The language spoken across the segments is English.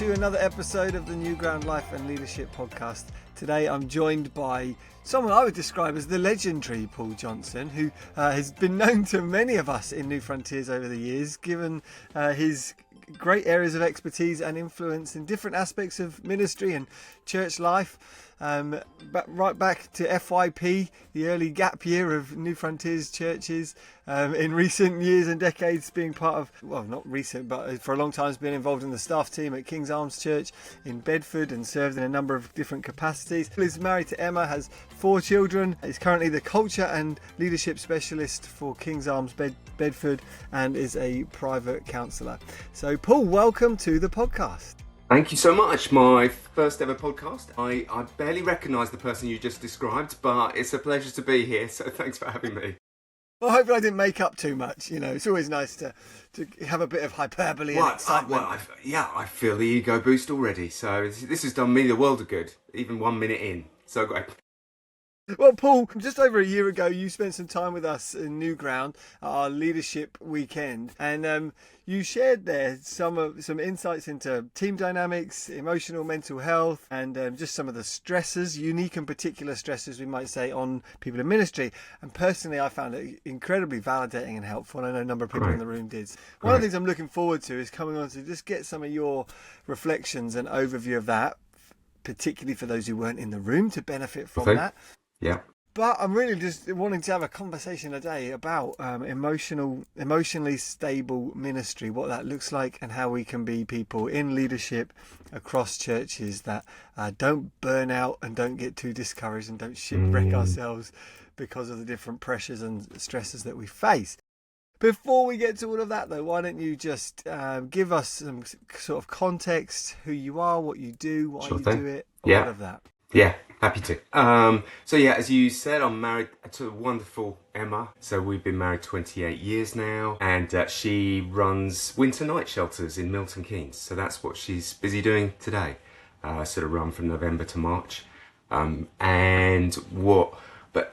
to another episode of the New Ground Life and Leadership podcast. Today I'm joined by someone I would describe as the legendary Paul Johnson, who has been known to many of us in New Frontiers over the years, given his great areas of expertise and influence in different aspects of ministry and church life. But right back to FYP, the early gap year of New Frontiers churches, in recent years and decades being part of, well, not recent, but for a long time has been involved in the staff team at King's Arms Church in Bedford and served in a number of different capacities. He's married to Emma, has 4 children, is currently the culture and leadership specialist for King's Arms Bedford and is a private counsellor. So Paul, welcome to the podcast. Thank you so much. My first ever podcast. I barely recognise the person you just described, but it's a pleasure to be here, so thanks for having me. Well, hopefully I didn't make up too much. You know, it's always nice to have a bit of hyperbole and excitement. I feel the ego boost already, so this has done me the world of good, even 1 minute in. So great. Well, Paul, just over a year ago, you spent some time with us in New Ground, our leadership weekend, and you shared there some insights into team dynamics, emotional mental health, and just some of the stresses, unique and particular stresses, we might say, on people in ministry. And personally, I found it incredibly validating and helpful, and I know a number of people in the room did. One of the things I'm looking forward to is coming on to just get some of your reflections and overview of that, particularly for those who weren't in the room to benefit from that. Yeah. But I'm really just wanting to have a conversation today about emotionally stable ministry, what that looks like, and how we can be people in leadership across churches that don't burn out and don't get too discouraged and don't shipwreck ourselves because of the different pressures and stresses that we face. Before we get to all of that, though, why don't you just give us some sort of context, who you are, what you do, why you do it, all of that. Yeah, happy to. As you said, I'm married to a wonderful Emma. So we've been married 28 years now, and she runs winter night shelters in Milton Keynes. So that's what she's busy doing today. Sort of run from November to March. But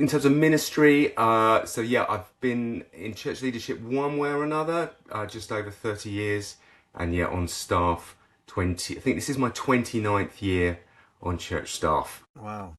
in terms of ministry, I've been in church leadership one way or another, just over 30 years, and on staff 20. I think this is my 29th year on church staff. Wow.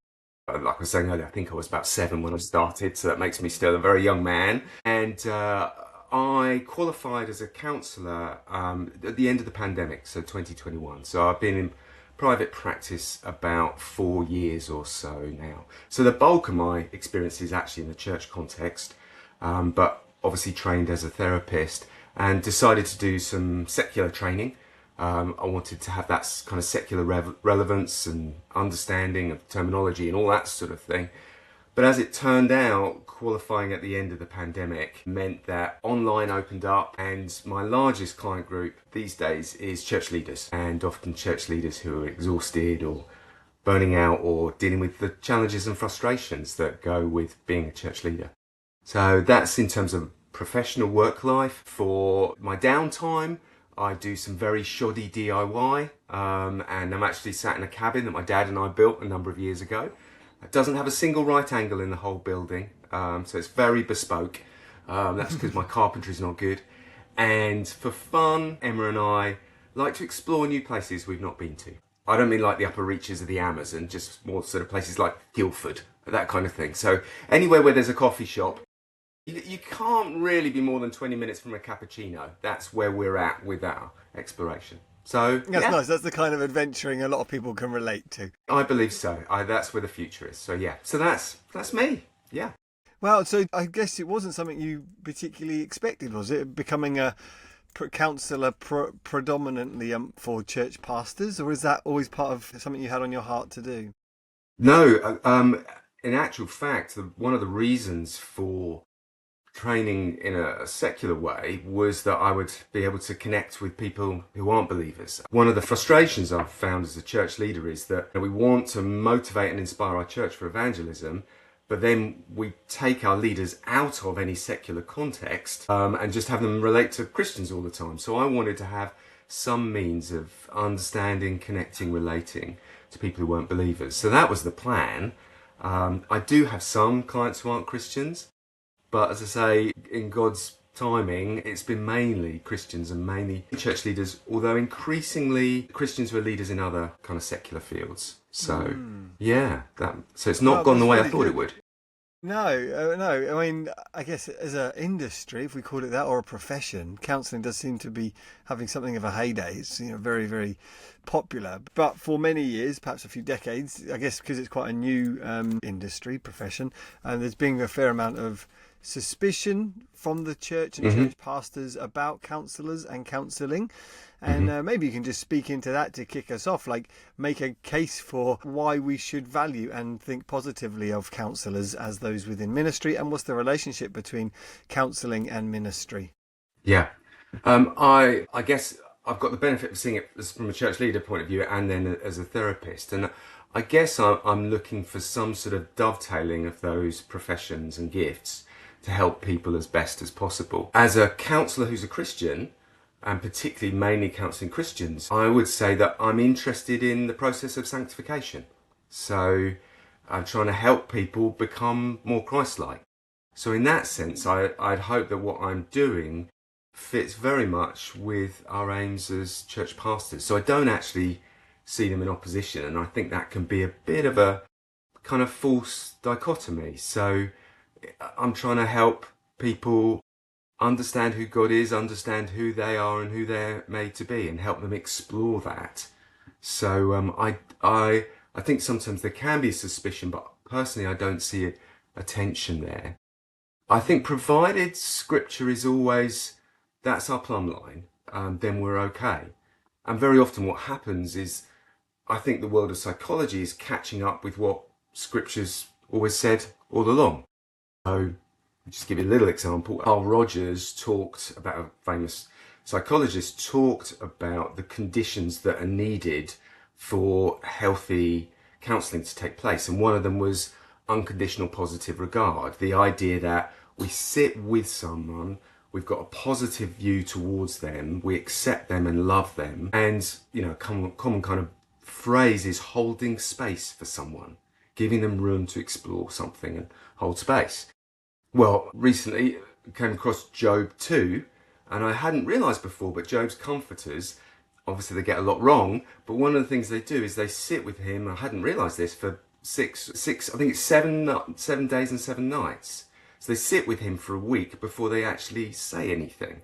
Like I was saying earlier, I think I was about 7 when I started, so that makes me still a very young man. And I qualified as a counsellor at the end of the pandemic, so 2021. So I've been in private practice about 4 years or so now. So the bulk of my experience is actually in the church context, but obviously trained as a therapist and decided to do some secular training. I wanted to have that kind of secular relevance and understanding of terminology and all that sort of thing. But as it turned out, qualifying at the end of the pandemic meant that online opened up, and my largest client group these days is church leaders, and often church leaders who are exhausted or burning out or dealing with the challenges and frustrations that go with being a church leader. So that's in terms of professional work life. For my downtime, I do some very shoddy DIY, and I'm actually sat in a cabin that my dad and I built a number of years ago. It doesn't have a single right angle in the whole building, so it's very bespoke. That's because my carpentry's not good. And for fun, Emma and I like to explore new places we've not been to. I don't mean like the upper reaches of the Amazon, just more sort of places like Guildford, that kind of thing. So anywhere where there's a coffee shop. You can't really be more than 20 minutes from a cappuccino. That's where we're at with our exploration. So that's nice. That's the kind of adventuring a lot of people can relate to. I believe so. That's where the future is. So so that's me. Yeah. Well, so I guess it wasn't something you particularly expected, was it? Becoming a counsellor predominantly for church pastors, or is that always part of something you had on your heart to do? No. In actual fact, one of the reasons for training in a secular way was that I would be able to connect with people who aren't believers. One of the frustrations I've found as a church leader is that we want to motivate and inspire our church for evangelism, but then we take our leaders out of any secular context and just have them relate to Christians all the time. So I wanted to have some means of understanding, connecting, relating to people who weren't believers. So that was the plan. I do have some clients who aren't Christians, but as I say, in God's timing, it's been mainly Christians and mainly church leaders, although increasingly Christians were leaders in other kind of secular fields. So, so it's not gone the way I thought it would. No. I mean, I guess as an industry, if we call it that, or a profession, counselling does seem to be having something of a heyday. It's very, very popular. But for many years, perhaps a few decades, I guess because it's quite a new industry, profession, and there's been a fair amount of suspicion from the church and church pastors about counsellors and counselling. And maybe you can just speak into that to kick us off, like make a case for why we should value and think positively of counsellors as those within ministry, and what's the relationship between counselling and ministry? Yeah. I guess I've got the benefit of seeing it from a church leader point of view and then as a therapist. And I guess I'm looking for some sort of dovetailing of those professions and gifts to help people as best as possible. As a counsellor who's a Christian, and particularly mainly counselling Christians, I would say that I'm interested in the process of sanctification. So I'm trying to help people become more Christ-like. So in that sense, I'd hope that what I'm doing fits very much with our aims as church pastors. So I don't actually see them in opposition, and I think that can be a bit of a kind of false dichotomy. So I'm trying to help people understand who God is, understand who they are and who they're made to be, and help them explore that. So I think sometimes there can be a suspicion, but personally I don't see a tension there. I think provided Scripture is always, that's our plumb line, then we're okay. And very often what happens is, I think the world of psychology is catching up with what Scripture's always said all along. So just give you a little example. Carl Rogers talked about, a famous psychologist, talked about the conditions that are needed for healthy counselling to take place. And one of them was unconditional positive regard. The idea that we sit with someone, we've got a positive view towards them, we accept them and love them. And, common kind of phrase is holding space for someone, giving them room to explore something and hold space. Well, recently came across Job 2, and I hadn't realised before, but Job's comforters, obviously they get a lot wrong, but one of the things they do is they sit with him, I hadn't realised this, for six, I think it's 7 days and 7 nights. So they sit with him for a week before they actually say anything.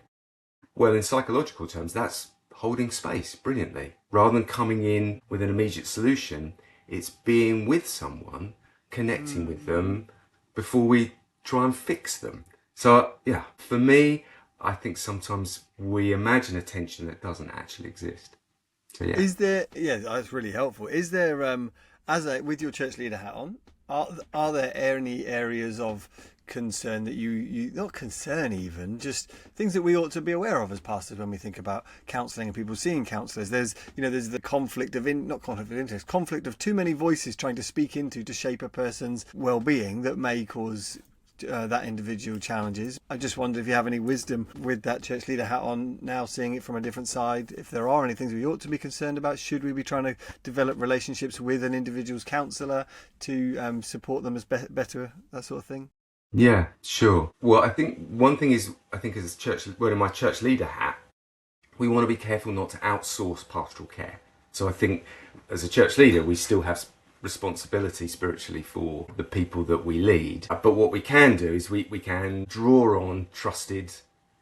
Well, in psychological terms, that's holding space brilliantly. Rather than coming in with an immediate solution, it's being with someone, connecting with them before we try and fix them. So for me, I think sometimes we imagine a tension that doesn't actually exist. So yeah. Is there? Yeah, that's really helpful. Is there, with your church leader hat on, are there any areas of concern that you not concern even, just things that we ought to be aware of as pastors when we think about counselling and people seeing counsellors? There's the conflict of interest, conflict of too many voices trying to speak into to shape a person's well-being that may cause that individual challenges. I just wonder if you have any wisdom with that church leader hat on now, seeing it from a different side. If there are any things we ought to be concerned about, should we be trying to develop relationships with an individual's counsellor to support them as better, that sort of thing? Yeah, sure. Well, I think one thing is, as wearing my church leader hat, we want to be careful not to outsource pastoral care. So I think as a church leader, we still have responsibility spiritually for the people that we lead. But what we can do is we can draw on trusted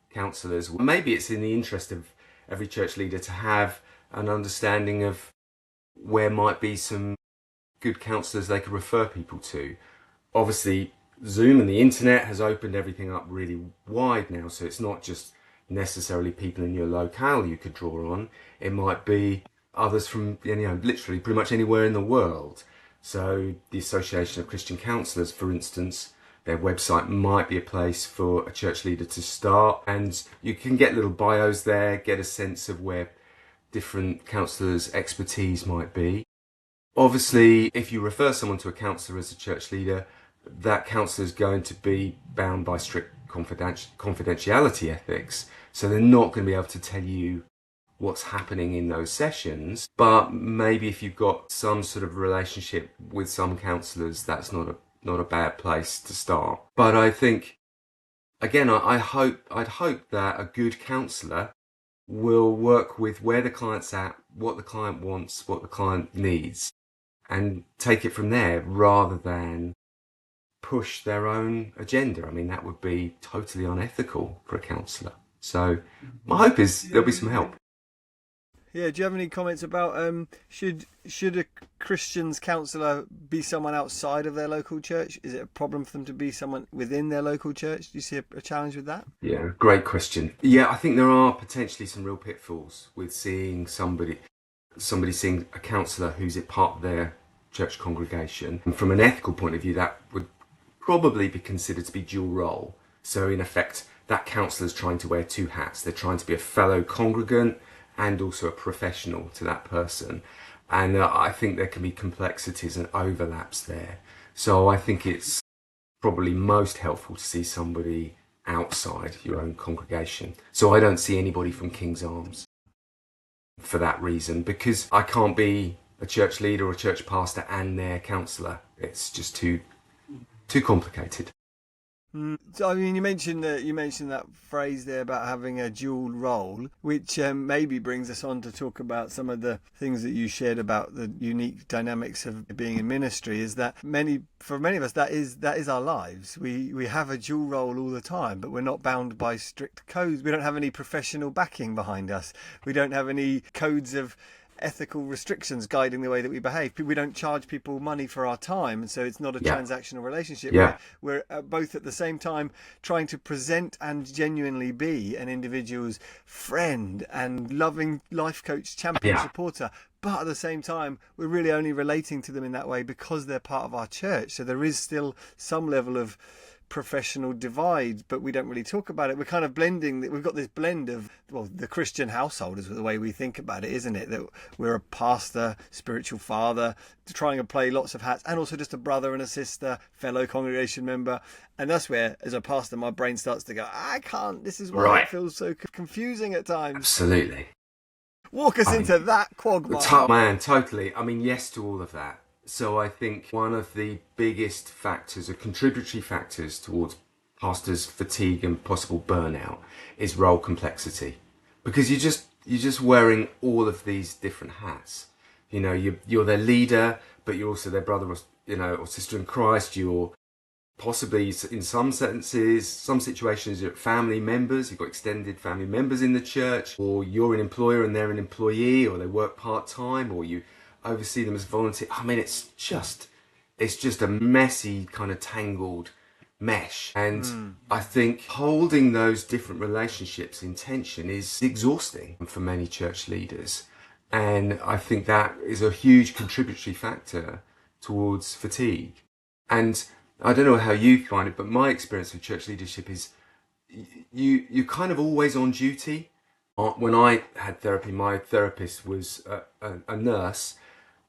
counsellors. Maybe it's in the interest of every church leader to have an understanding of where might be some good counsellors they could refer people to. Obviously, Zoom and the internet has opened everything up really wide now, so it's not just necessarily people in your locale you could draw on. It might be others from literally pretty much anywhere in the world. So the Association of Christian Counsellors, for instance, their website might be a place for a church leader to start, and you can get little bios there, get a sense of where different counsellors' expertise might be. Obviously, if you refer someone to a counsellor as a church leader, that counsellor is going to be bound by strict confidentiality ethics, so they're not going to be able to tell you what's happening in those sessions. But maybe if you've got some sort of relationship with some counsellors, that's not a bad place to start. But I think again, I'd hope that a good counsellor will work with where the client's at, what the client wants, what the client needs, and take it from there rather than push their own agenda. I mean, that would be totally unethical for a counsellor. So my hope is there'll be some help. Yeah, do you have any comments about should a Christian's counsellor be someone outside of their local church? Is it a problem for them to be someone within their local church? Do you see a challenge with that? Yeah, great question. Yeah, I think there are potentially some real pitfalls with seeing somebody seeing a counsellor who's a part of their church congregation. And from an ethical point of view, that would probably be considered to be dual role. So in effect, that counsellor's trying to wear two hats. They're trying to be a fellow congregant and also a professional to that person. And I think there can be complexities and overlaps there. So I think it's probably most helpful to see somebody outside your own congregation. So I don't see anybody from King's Arms for that reason, because I can't be a church leader or a church pastor and their counsellor. It's just too complicated. So, I mean, you mentioned that phrase there about having a dual role, which maybe brings us on to talk about some of the things that you shared about the unique dynamics of being in ministry. Is that for many of us that is our lives. We have a dual role all the time, but we're not bound by strict codes. We don't have any professional backing behind us. We don't have any codes of ethical restrictions guiding the way that we behave. We don't charge people money for our time, and so it's not a transactional relationship. We're both at the same time trying to present and genuinely be an individual's friend and loving life coach, champion, supporter, but at the same time we're really only relating to them in that way because they're part of our church. So there is still some level of professional divide, but we don't really talk about it. We're kind of blending. We've got this blend of, well, the Christian household is the way we think about it, isn't it? That we're a pastor, spiritual father, trying to play lots of hats, and also just a brother and a sister, fellow congregation member. And that's where, as a pastor, my brain starts to go, I can't. This is why it feels so confusing at times. Absolutely. Walk us into that quagmire. Man, totally. I mean, yes to all of that. So I think one of the biggest factors, or contributory factors towards pastors' fatigue and possible burnout, is role complexity, because you're just wearing all of these different hats. You know, you're their leader, but you're also their brother or sister in Christ. You're possibly, in some senses, some situations, you're family members. You've got extended family members in the church, or you're an employer and they're an employee, or they work part-time, or you oversee them as volunteer. I mean, it's just a messy, kind of tangled mesh. And I think holding those different relationships in tension is exhausting for many church leaders. And I think that is a huge contributory factor towards fatigue. And I don't know how you find it, but my experience with church leadership is you're kind of always on duty. When I had therapy, my therapist was a nurse,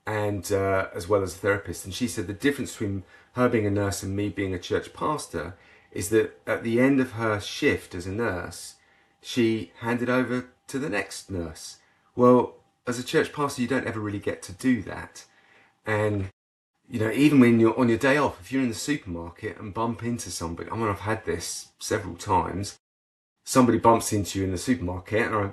and as well as a therapist, and she said the difference between her being a nurse and me being a church pastor is that at the end of her shift as a nurse, she handed over to the next nurse. Well, as a church pastor, you don't ever really get to do that. And you know, even when you're on your day off, if you're in the supermarket and bump into somebody, I mean, I've had this several times. Somebody bumps into you in the supermarket, and I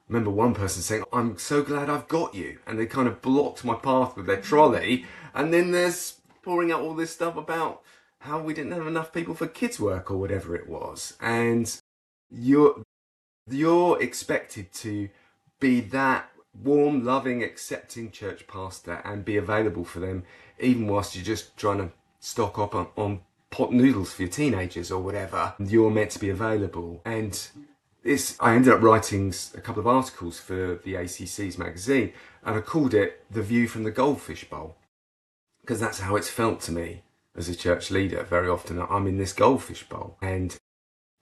remember one person saying, I'm so glad I've got you. And they kind of blocked my path with their trolley. And then there's pouring out all this stuff about how we didn't have enough people for kids' work or whatever it was. And you're expected to be that warm, loving, accepting church pastor and be available for them, even whilst you're just trying to stock up on pot noodles for your teenagers or whatever. You're meant to be available. And I ended up writing a couple of articles for the ACC's magazine, and I called it The View from the Goldfish Bowl, because that's how it's felt to me as a church leader. Very often I'm in this goldfish bowl and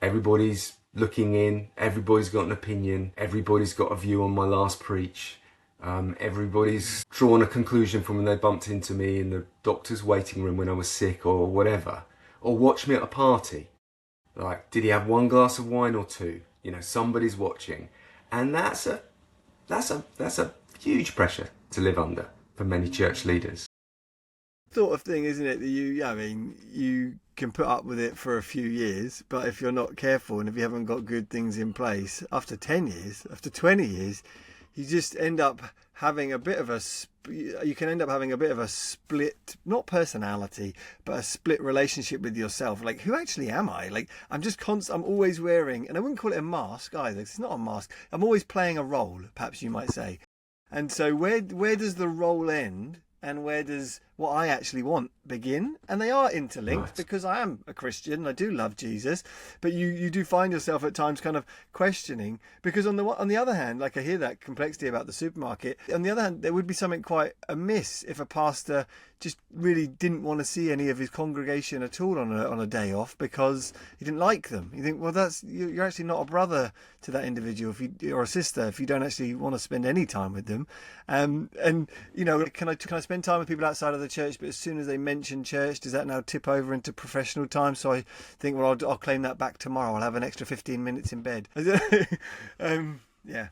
everybody's looking in, everybody's got an opinion, everybody's got a view on my last preach, everybody's drawn a conclusion from when they bumped into me in the doctor's waiting room when I was sick or whatever, or watched me at a party. Like, did he have one glass of wine or two? You know, somebody's watching. And that's a huge pressure to live under for many church leaders. sort of thing, isn't it? That you can put up with it for a few years, but if you're not careful and if you haven't got good things in place, after 10 years, after 20 years, you just end up having a bit of a you can end up having a bit of a split, not personality, but a split relationship with yourself. Like, who actually am I? Like, I'm always wearing, and I wouldn't call it a mask either. It's not a mask. I'm always playing a role, perhaps you might say. And so where does the role end and where does what I actually want begin? And they are interlinked, Right. because I am a Christian and I do love Jesus, but you do find yourself at times kind of questioning, because on the other hand, like, I hear that complexity about the supermarket. On the other hand, there would be something quite amiss if a pastor just really didn't want to see any of his congregation at all on a day off because he didn't like them. You think, well, you're actually not a brother to that individual or a sister if you don't actually want to spend any time with them. And can I spend time with people outside of the church? But as soon as they mention church, does that now tip over into professional time? So I think, well, I'll claim that back tomorrow. I'll have an extra 15 minutes in bed. Yeah,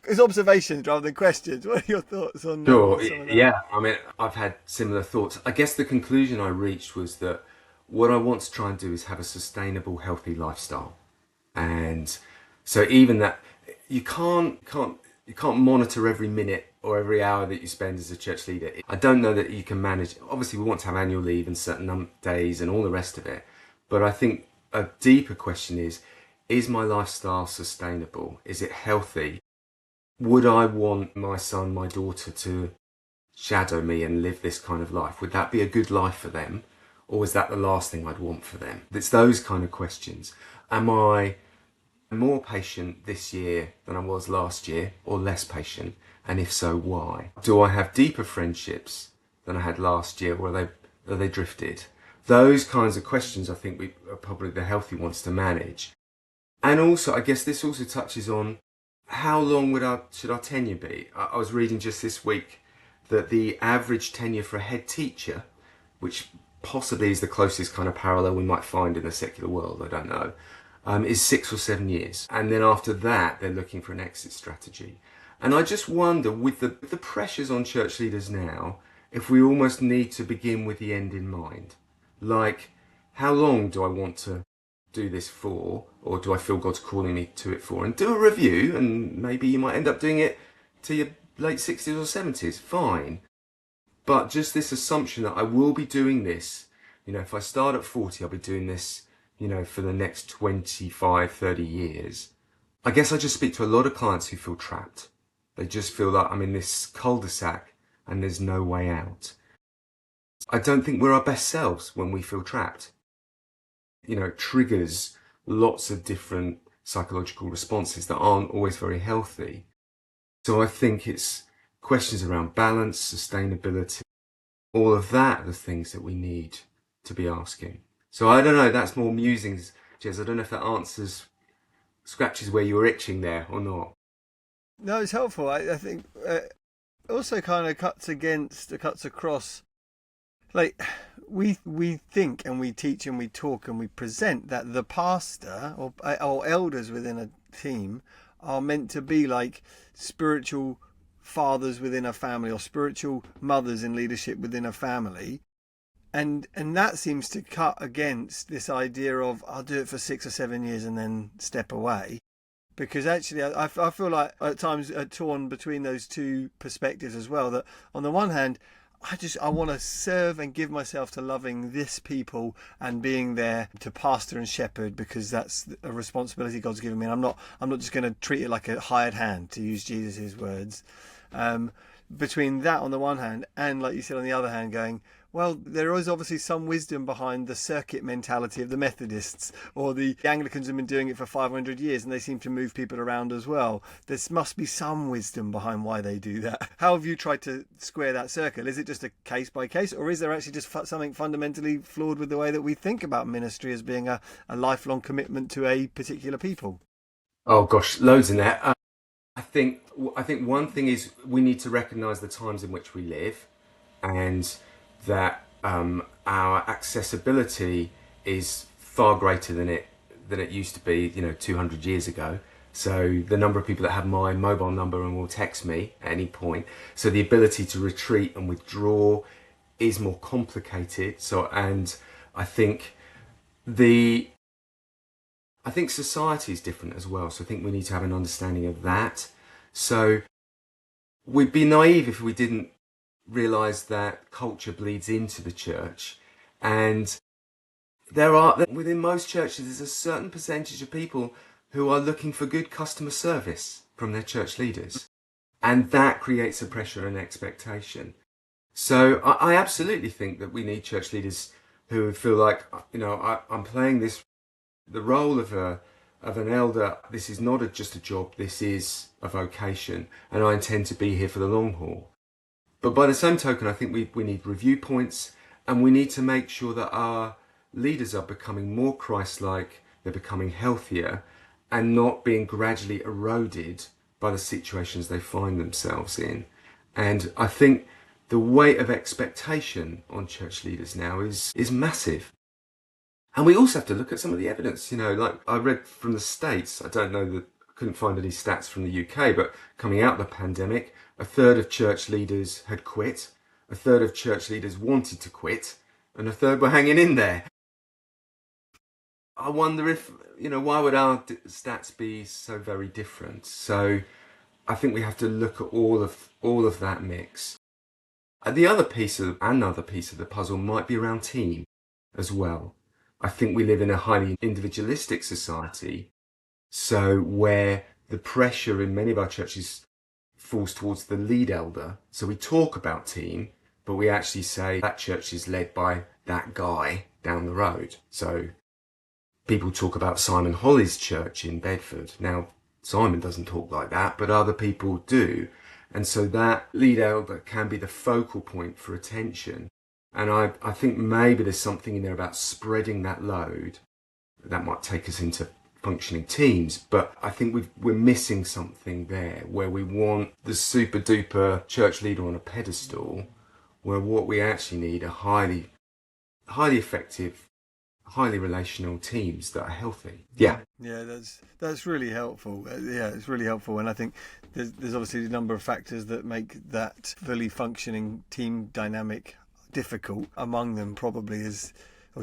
it's observations rather than questions. What are your thoughts on Sure. some of that? Yeah. I mean, I've had similar thoughts. I guess the conclusion I reached was that what I want to try and do is have a sustainable, healthy lifestyle. And so even that, you can't monitor every minute or every hour that you spend as a church leader. I don't know that you can manage. Obviously, we want to have annual leave and certain days and all the rest of it. But I think a deeper question is my lifestyle sustainable? Is it healthy? Would I want my son, my daughter to shadow me and live this kind of life? Would that be a good life for them? Or is that the last thing I'd want for them? It's those kind of questions. Am I more patient this year than I was last year, or less patient? And if so, why? Do I have deeper friendships than I had last year, or are they drifted? Those kinds of questions, I think, are probably the healthy ones to manage. And also, I guess this also touches on how long should our tenure be? I was reading just this week that the average tenure for a head teacher, which possibly is the closest kind of parallel we might find in the secular world, I don't know, is 6 or 7 years. And then after that, they're looking for an exit strategy. And I just wonder, with the pressures on church leaders now, if we almost need to begin with the end in mind. Like, how long do I want to do this for, or do I feel God's calling me to it for? And do a review, and maybe you might end up doing it to your late 60s or 70s, fine. But just this assumption that I will be doing this, if I start at 40, I'll be doing this, for the next 25, 30 years. I guess I just speak to a lot of clients who feel trapped. They just feel like I'm in this cul-de-sac and there's no way out. I don't think we're our best selves when we feel trapped. It triggers lots of different psychological responses that aren't always very healthy. So I think it's questions around balance, sustainability, all of that are the things that we need to be asking. So I don't know, that's more musings, Jez. I don't know if that scratches where you were itching there or not. No, it's helpful. I think it also kind of cuts across. Like, we think and we teach and we talk and we present that the pastor or elders within a team are meant to be like spiritual fathers within a family, or spiritual mothers in leadership within a family. And that seems to cut against this idea of, I'll do it for 6 or 7 years and then step away. Because actually, I feel like at times torn between those two perspectives as well. That on the one hand, I want to serve and give myself to loving this people and being there to pastor and shepherd, because that's a responsibility God's given me. And I'm not just going to treat it like a hired hand, to use Jesus' words. Between that on the one hand, and like you said on the other hand, going, well, there is obviously some wisdom behind the circuit mentality of the Methodists, or the Anglicans have been doing it for 500 years and they seem to move people around as well. There must be some wisdom behind why they do that. How have you tried to square that circle? Is it just a case by case, or is there actually just something fundamentally flawed with the way that we think about ministry as being a lifelong commitment to a particular people? Oh gosh, loads in there. I think one thing is we need to recognise the times in which we live, and that our accessibility is far greater than it used to be, 200 years ago. So the number of people that have my mobile number and will text me at any point. So the ability to retreat and withdraw is more complicated. So, and I think the I think society is different as well. So I think we need to have an understanding of that. So we'd be naive if we didn't realize that culture bleeds into the church, and there are, within most churches, there's a certain percentage of people who are looking for good customer service from their church leaders, and that creates a pressure and expectation. So I absolutely think that we need church leaders who feel like, I'm playing the role of an elder. This is not just a job, this is a vocation, and I intend to be here for the long haul. But by the same token, I think we need review points, and we need to make sure that our leaders are becoming more Christ-like, they're becoming healthier, and not being gradually eroded by the situations they find themselves in. And I think the weight of expectation on church leaders now is massive. And we also have to look at some of the evidence, like I read from the States. I don't know couldn't find any stats from the UK, but coming out of the pandemic, a third of church leaders had quit, a third of church leaders wanted to quit, and a third were hanging in there. I wonder if, why would our stats be so very different? So I think we have to look at all of that mix. Another piece of the puzzle might be around team as well. I think we live in a highly individualistic society, so where the pressure in many of our churches falls towards the lead elder. So we talk about team, but we actually say that church is led by that guy down the road. So people talk about Simon Holly's church in Bedford. Now, Simon doesn't talk like that, but other people do. And so that lead elder can be the focal point for attention. And I think maybe there's something in there about spreading that load. That might take us into functioning teams, but I think we're missing something there where we want the super duper church leader on a pedestal, where what we actually need are highly effective, highly relational teams that are healthy. Yeah, that's really helpful. It's really helpful, and I think there's obviously a number of factors that make that fully functioning team dynamic difficult. Among them probably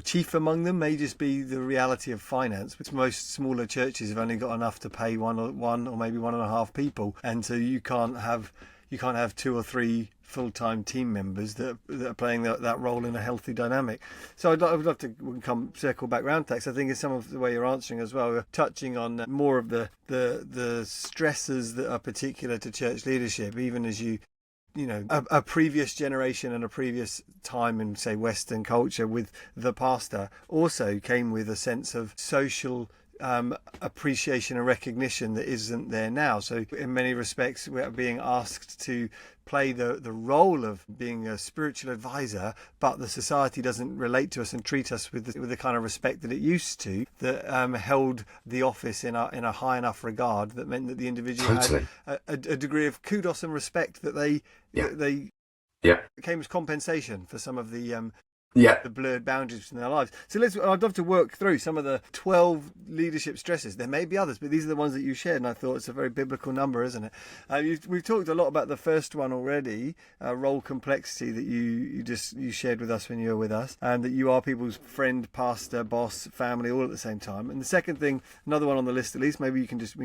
chief among them may just be the reality of finance, which most smaller churches have only got enough to pay one or maybe 1.5 people, and so you can't have 2 or 3 full-time team members that are playing that role in a healthy dynamic. So I would love to circle back round to that, 'cause I think it's some of the way you're answering as well. We're touching on more of the stresses that are particular to church leadership, even as a previous generation and a previous time in, say, Western culture with the pastor also came with a sense of social appreciation and recognition that isn't there now. So in many respects, we're being asked to play the role of being a spiritual advisor, but the society doesn't relate to us and treat us with the kind of respect that it used to, that held the office in a high enough regard that meant that the individual had a degree of kudos and respect that they came as compensation for some of the blurred boundaries in their lives. So I'd love to work through some of the 12 leadership stresses. There may be others, but these are the ones that you shared, and I thought it's a very biblical number, isn't it? We've talked a lot about the first one already, role complexity, that you shared with us when you were with us, and that you are people's friend, pastor, boss, family, all at the same time. And the second thing, another one on the list at least, maybe we can just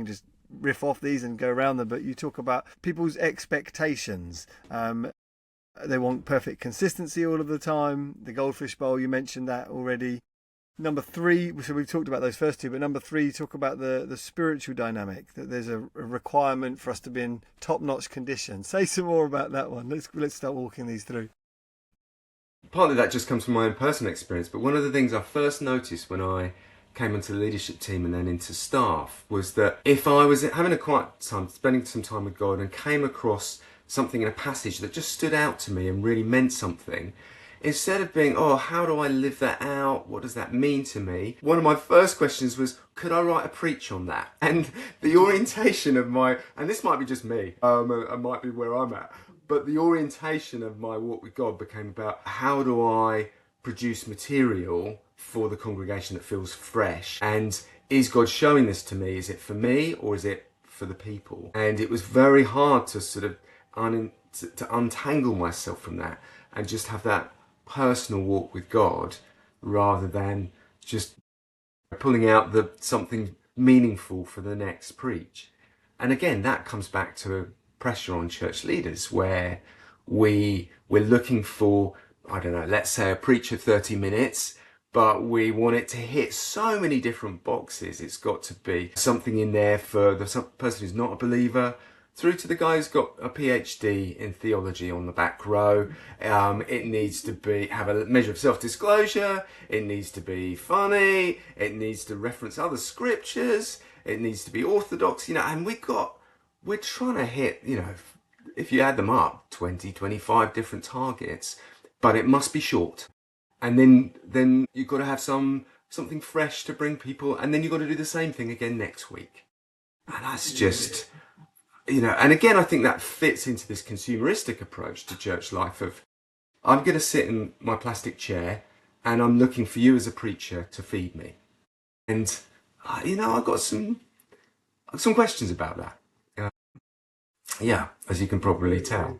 riff off these and go around them, but you talk about people's expectations. They want perfect consistency all of the time. The Goldfish Bowl, you mentioned that already. Number 3, so we've talked about those first two, but number 3, you talk about the spiritual dynamic, that there's a requirement for us to be in top-notch condition. Say some more about that one. Let's start walking these through. Partly that just comes from my own personal experience, but one of the things I first noticed when I came into the leadership team and then into staff was that if I was having a quiet time, spending some time with God, and came across something in a passage that just stood out to me and really meant something, instead of being, how do I live that out? What does that mean to me? One of my first questions was, could I write a preach on that? And the orientation of and this might be just me, it might be where I'm at, but the orientation of my walk with God became about, how do I produce material for the congregation that feels fresh? And is God showing this to me? Is it for me or is it for the people? And it was very hard to sort of to untangle myself from that and just have that personal walk with God rather than just pulling out something meaningful for the next preach. And again, that comes back to pressure on church leaders where we're looking for, I don't know, let's say a preach of 30 minutes, but we want it to hit so many different boxes. It's got to be something in there for the person who's not a believer, through to the guy who's got a PhD in theology on the back row. It needs to have a measure of self-disclosure. It needs to be funny. It needs to reference other scriptures. It needs to be orthodox, and we're trying to hit, if you add them up, 20, 25 different targets, but it must be short. And then you've got to have something fresh to bring people, and then you've got to do the same thing again next week. And that's just, and again, I think that fits into this consumeristic approach to church life of, I'm going to sit in my plastic chair and I'm looking for you as a preacher to feed me. And, I've got some questions about that. Yeah, as you can probably tell.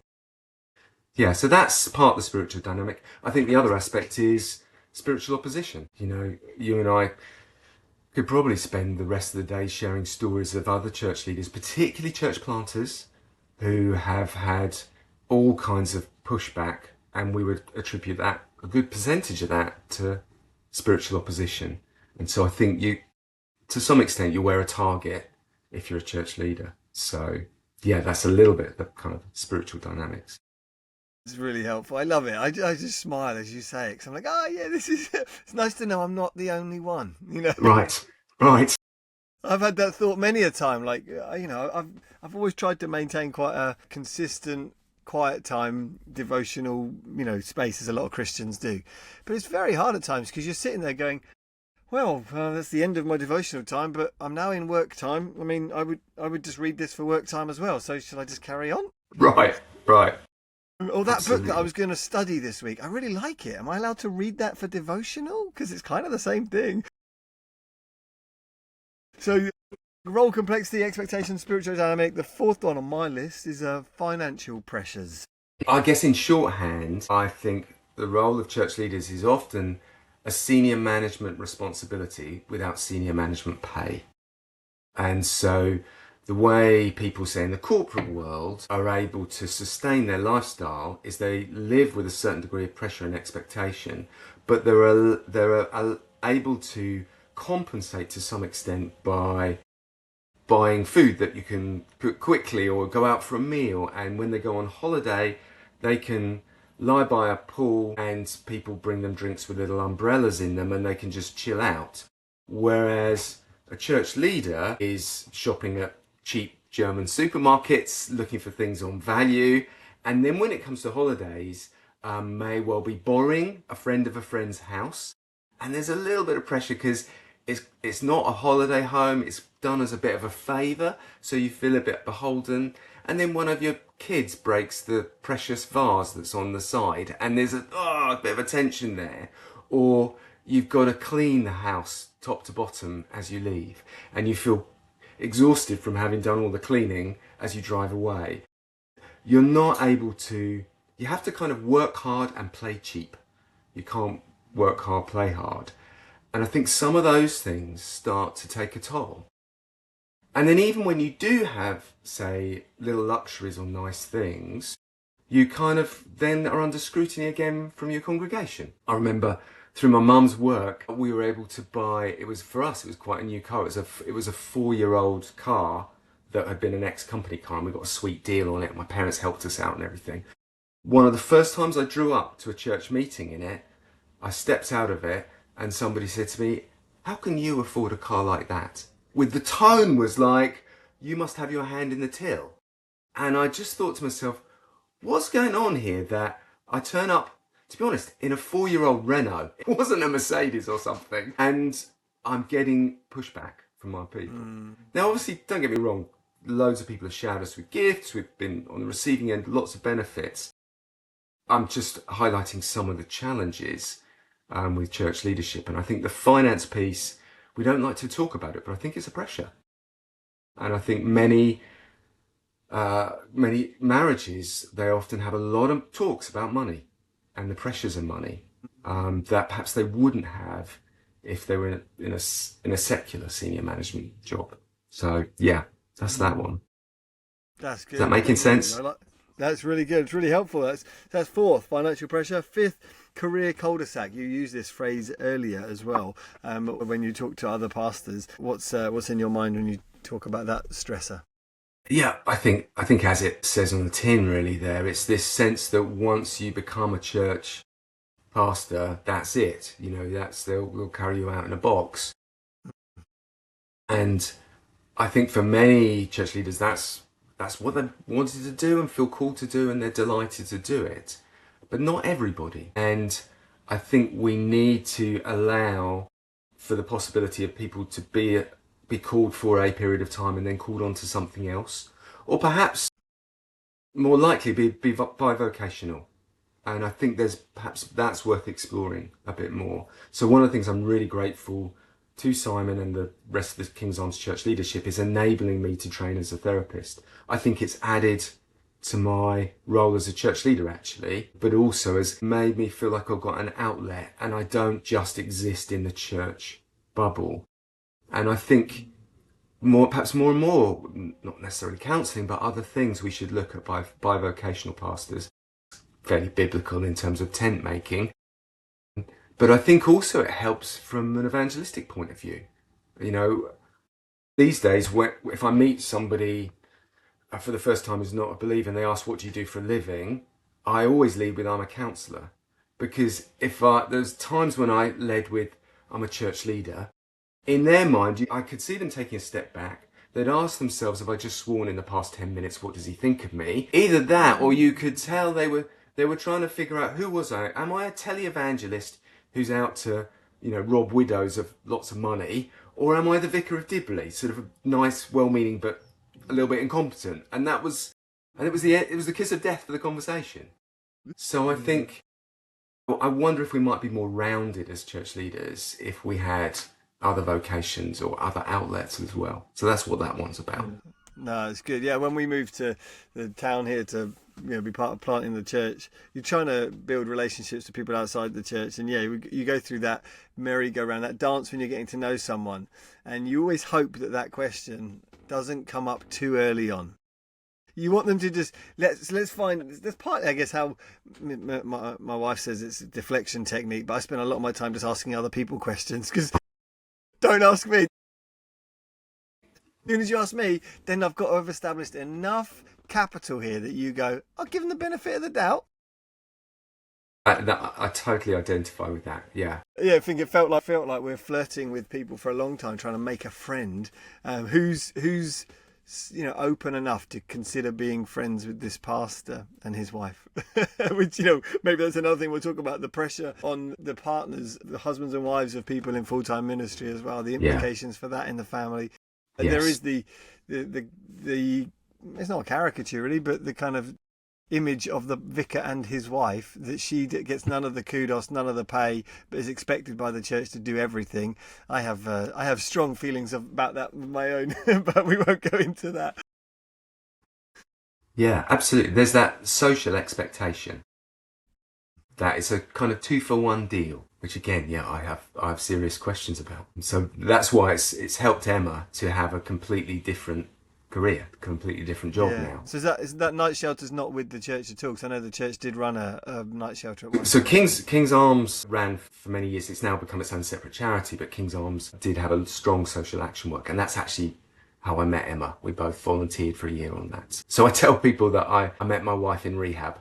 Yeah, so that's part of the spiritual dynamic. I think the other aspect is spiritual opposition. You and I could probably spend the rest of the day sharing stories of other church leaders, particularly church planters, who have had all kinds of pushback, and we would attribute a good percentage of that to spiritual opposition. And so I think to some extent, you wear a target if you're a church leader. So yeah, that's a little bit of the kind of spiritual dynamics. It's really helpful. I love it. I just smile as you say it, because I'm like, yeah, it's nice to know I'm not the only one, Right. I've had that thought many a time. Like, I've always tried to maintain quite a consistent, quiet time, devotional, space, as a lot of Christians do. But it's very hard at times because you're sitting there going, well, that's the end of my devotional time, but I'm now in work time. I mean, I would just read this for work time as well. So should I just carry on? Right. Or that Absolutely. book that I was going to study this week, I really like it. Am I allowed to read that for devotional? Because it's kind of the same thing. So, role complexity, expectation, spiritual dynamic. The fourth one on my list is financial pressures. I guess in shorthand, I think the role of church leaders is often a senior management responsibility without senior management pay. And so the way people, say, in the corporate world are able to sustain their lifestyle is they live with a certain degree of pressure and expectation, but they're able to compensate to some extent by buying food that you can cook quickly or go out for a meal. And when they go on holiday, they can lie by a pool and people bring them drinks with little umbrellas in them and they can just chill out. Whereas a church leader is shopping at cheap German supermarkets, looking for things on value, and then when it comes to holidays, may well be borrowing a friend of a friend's house. And there's a little bit of pressure because it's not a holiday home, it's done as a bit of a favour, so you feel a bit beholden. And then one of your kids breaks the precious vase that's on the side, and there's a bit of a tension there. Or you've got to clean the house top to bottom as you leave, and you feel exhausted from having done all the cleaning as you drive away. You're not able to, you have to kind of work hard and play cheap. You can't work hard, play hard. And I think some of those things start to take a toll. And then even when you do have, say, little luxuries or nice things, you kind of then are under scrutiny again from your congregation. I remember through my mum's work, we were able to buy, for us, it was quite a new car. It was a 4-year-old car that had been an ex-company car, and we got a sweet deal on it. My parents helped us out and everything. One of the first times I drew up to a church meeting in it, I stepped out of it and somebody said to me, "How can you afford a car like that?" With the tone was like, "You must have your hand in the till." And I just thought to myself, what's going on here that I turn up, to be honest, in a 4-year-old Renault. It wasn't a Mercedes or something. And I'm getting pushback from my people. Now, obviously, don't get me wrong, loads of people have showered us with gifts. We've been on the receiving end, lots of benefits. I'm just highlighting some of the challenges with church leadership. And I think the finance piece, we don't like to talk about it, but I think it's a pressure. And I think many marriages, they often have a lot of talks about money. and the pressures of money that perhaps they wouldn't have if they were in a secular senior management job. So yeah, that's that one. That's good. Is that making sense? That's really good. It's really helpful. That's fourth, financial pressure. Fifth, career cul-de-sac. You used this phrase earlier as well when you talk to other pastors. What's in your mind when you talk about that stressor? Yeah, I think as it says on the tin, really, it's this sense that once you become a church pastor, that's it. You know, they'll carry you out in a box. And I think for many church leaders, that's what they wanted to do and feel called to do, and they're delighted to do it. But not everybody. And I think we need to allow for the possibility of people to be called for a period of time and then called on to something else, or perhaps more likely be bivocational. And I think that's worth exploring a bit more. So one of the things I'm really grateful to Simon and the rest of the King's Arms Church leadership is enabling me to train as a therapist. I think it's added to my role as a church leader, actually, but also has made me feel like I've got an outlet and I don't just exist in the church bubble. And I think perhaps more and more, not necessarily counselling, but other things we should look at by bivocational pastors. Fairly biblical in terms of tent making. But I think also it helps from an evangelistic point of view. You know, these days, if I meet somebody for the first time who's not a believer and they ask, what do you do for a living? I always lead with, I'm a counsellor. Because there's times when I led with, I'm a church leader, in their mind, I could see them taking a step back. They'd ask themselves, have I just sworn in the past 10 minutes, what does he think of me? Either that, or you could tell they were trying to figure out, who was I? Am I a televangelist who's out to, rob widows of lots of money? Or am I the vicar of Dibley, sort of a nice, well-meaning, but a little bit incompetent? And it was the kiss of death for the conversation. So I wonder if we might be more rounded as church leaders if we had other vocations or other outlets as well. So that's what that one's about. No, it's good. Yeah, when we moved to the town here to be part of planting the church, you're trying to build relationships with people outside the church, and you go through that merry-go-round, that dance when you're getting to know someone, and you always hope that question doesn't come up too early on. You want them to just let's find. That's partly, I guess, how my wife says it's a deflection technique, but I spend a lot of my time just asking other people questions because don't ask me. As soon as you ask me, then I've got to have established enough capital here that you go, I'll give them the benefit of the doubt. I totally identify with that. Yeah. Yeah, I think it felt like we're flirting with people for a long time, trying to make a friend who's open enough to consider being friends with this pastor and his wife. Which, maybe that's another thing we'll talk about, the pressure on the partners, the husbands and wives of people in full-time ministry as well, the implications for that in the family. Yes. There is the it's not a caricature really, but the kind of image of the vicar and his wife, that she gets none of the kudos, none of the pay, but is expected by the church to do everything. I have strong feelings about that of my own, but we won't go into that. Yeah, absolutely. There's that social expectation that it's a kind of 2-for-1 deal, which again, I have serious questions about. So that's why it's helped Emma to have a completely different career, completely different job now. So is that night shelter's not with the church at all? Because I know the church did run a night shelter at one So time. King's Arms ran for many years. It's now become its own separate charity, but King's Arms did have a strong social action work, and that's actually how I met Emma. We both volunteered for a year on that. So I tell people that I met my wife in rehab.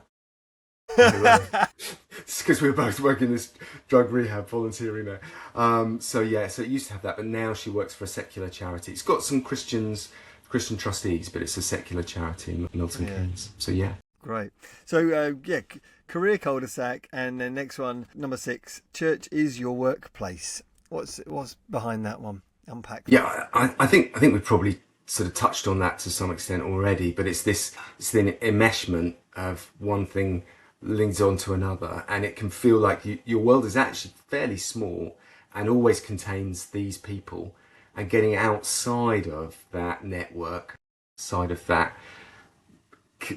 It's because we were both working this drug rehab, volunteering there. So it used to have that, but now she works for a secular charity. It's got some Christian trustees, but it's a secular charity in Milton Keynes. So yeah. Great. So career cul-de-sac, and then next one, number 6, church is your workplace. What's behind that one? Unpack that. Yeah, I think we've probably sort of touched on that to some extent already, but it's the enmeshment of one thing links on to another, and it can feel like your world is actually fairly small and always contains these people, and getting outside of that network, side of that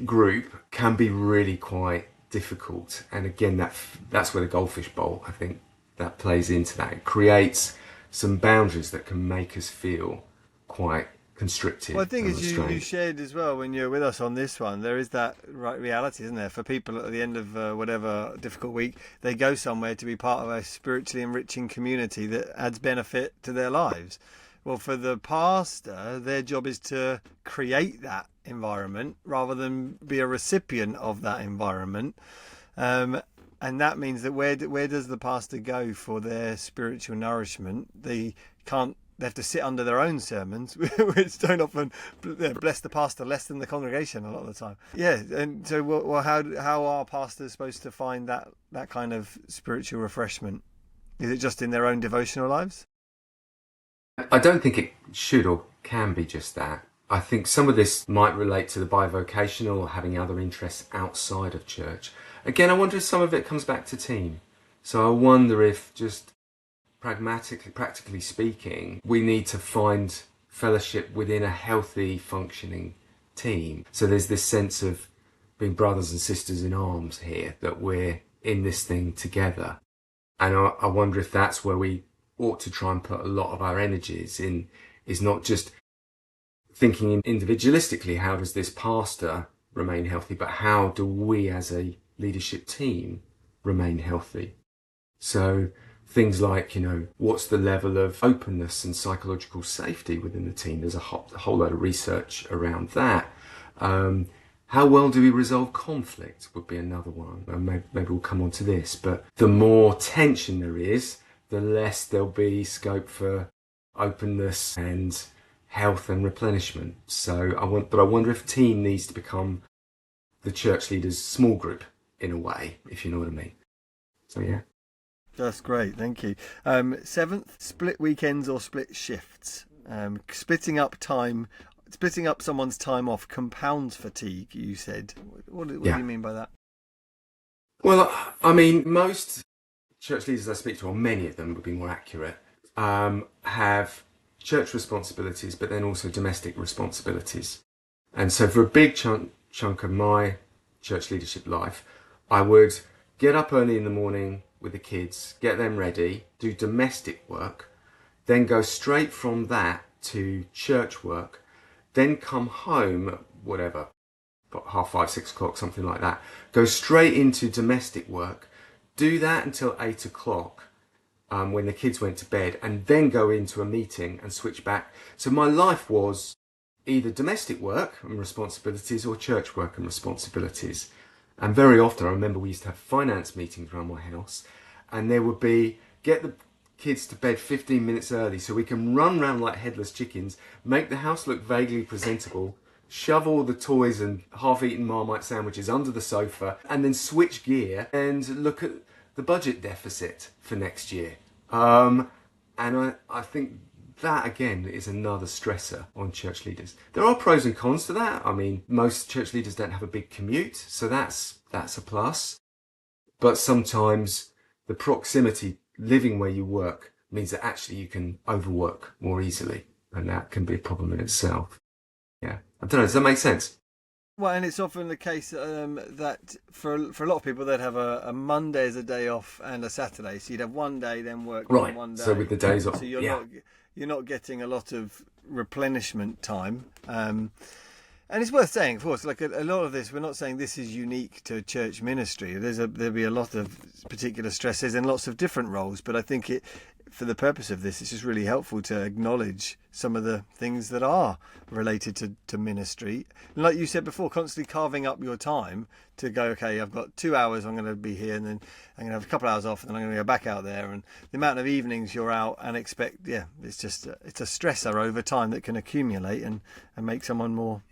group, can be really quite difficult. And again, that's where the Goldfish Bowl, I think, that plays into that. It creates some boundaries that can make us feel quite constricted. Well, I think and as you shared as well when you're with us on this one, there is that reality, isn't there? For people at the end of whatever difficult week, they go somewhere to be part of a spiritually enriching community that adds benefit to their lives. Well, for the pastor, their job is to create that environment rather than be a recipient of that environment. And that means that where does the pastor go for their spiritual nourishment? They have to sit under their own sermons, which don't often bless the pastor less than the congregation a lot of the time. Yeah, and so well, how are pastors supposed to find that kind of spiritual refreshment? Is it just in their own devotional lives? I don't think it should or can be just that. I think some of this might relate to the bivocational or having other interests outside of church. Again, I wonder if some of it comes back to team. So I wonder if, just practically speaking, we need to find fellowship within a healthy, functioning team. So there's this sense of being brothers and sisters in arms here, that we're in this thing together. And I wonder if that's where we ought to try and put a lot of our energies in, is not just thinking individualistically, how does this pastor remain healthy, but how do we as a leadership team remain healthy? So things like, what's the level of openness and psychological safety within the team? There's a whole lot of research around that. How well do we resolve conflict would be another one. Maybe we'll come on to this, but the more tension there is, the less there'll be scope for openness and health and replenishment. So I wonder if team needs to become the church leader's small group in a way, if you know what I mean. So yeah. That's great, thank you. Seventh, split weekends or split shifts. Splitting up someone's time off compounds fatigue, you said. What do you mean by that? Well, I mean, most church leaders I speak to, or many of them would be more accurate, have church responsibilities, but then also domestic responsibilities. And so for a big chunk of my church leadership life, I would get up early in the morning with the kids, get them ready, do domestic work, then go straight from that to church work, then come home, whatever, 5:30, 6 o'clock, something like that, go straight into domestic work, do that until 8 o'clock when the kids went to bed, and then go into a meeting and switch back. So my life was either domestic work and responsibilities or church work and responsibilities. And very often, I remember we used to have finance meetings around my house, and there would be, get the kids to bed 15 minutes early so we can run around like headless chickens, make the house look vaguely presentable, shove all the toys and half-eaten Marmite sandwiches under the sofa, and then switch gear and look at the budget deficit for next year. And I think that, again, is another stressor on church leaders. There are pros and cons to that. I mean, most church leaders don't have a big commute, so that's a plus. But sometimes the proximity, living where you work, means that actually you can overwork more easily, and that can be a problem in itself. Yeah, I don't know, does that make sense? Well, and it's often the case that for a lot of people, they'd have a Monday as a day off and a Saturday. So you'd have one day, then work right. One day. So with the days off, so you're not getting a lot of replenishment time. And it's worth saying, of course, like a lot of this, we're not saying this is unique to church ministry. There'll be a lot of particular stresses and lots of different roles. But I think for the purpose of this, it's just really helpful to acknowledge some of the things that are related to ministry. And like you said before, constantly carving up your time to go, okay, I've got 2 hours, I'm going to be here, and then I'm going to have a couple of hours off, and then I'm going to go back out there. And the amount of evenings you're out and it's a stressor over time that can accumulate and make someone more,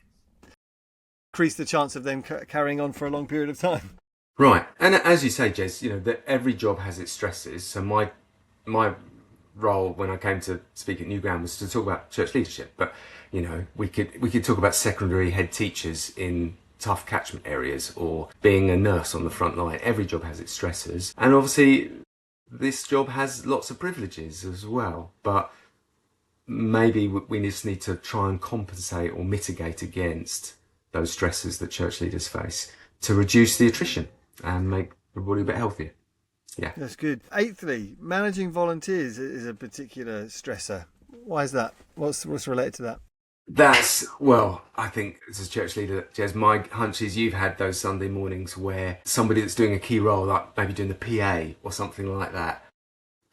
increase the chance of them carrying on for a long period of time. Right. And as you say, Jez, that every job has its stresses. So my role when I came to speak at Newground was to talk about church leadership, but we could talk about secondary head teachers in tough catchment areas, or being a nurse on the front line. Every job has its stresses, and obviously this job has lots of privileges as well, but maybe we just need to try and compensate or mitigate against those stresses that church leaders face to reduce the attrition and make everybody a bit healthier. Yeah. That's good. Eighthly, managing volunteers is a particular stressor. Why is that? What's related to that? Well, I think as a church leader, Jez, my hunch is you've had those Sunday mornings where somebody that's doing a key role, like maybe doing the PA or something like that,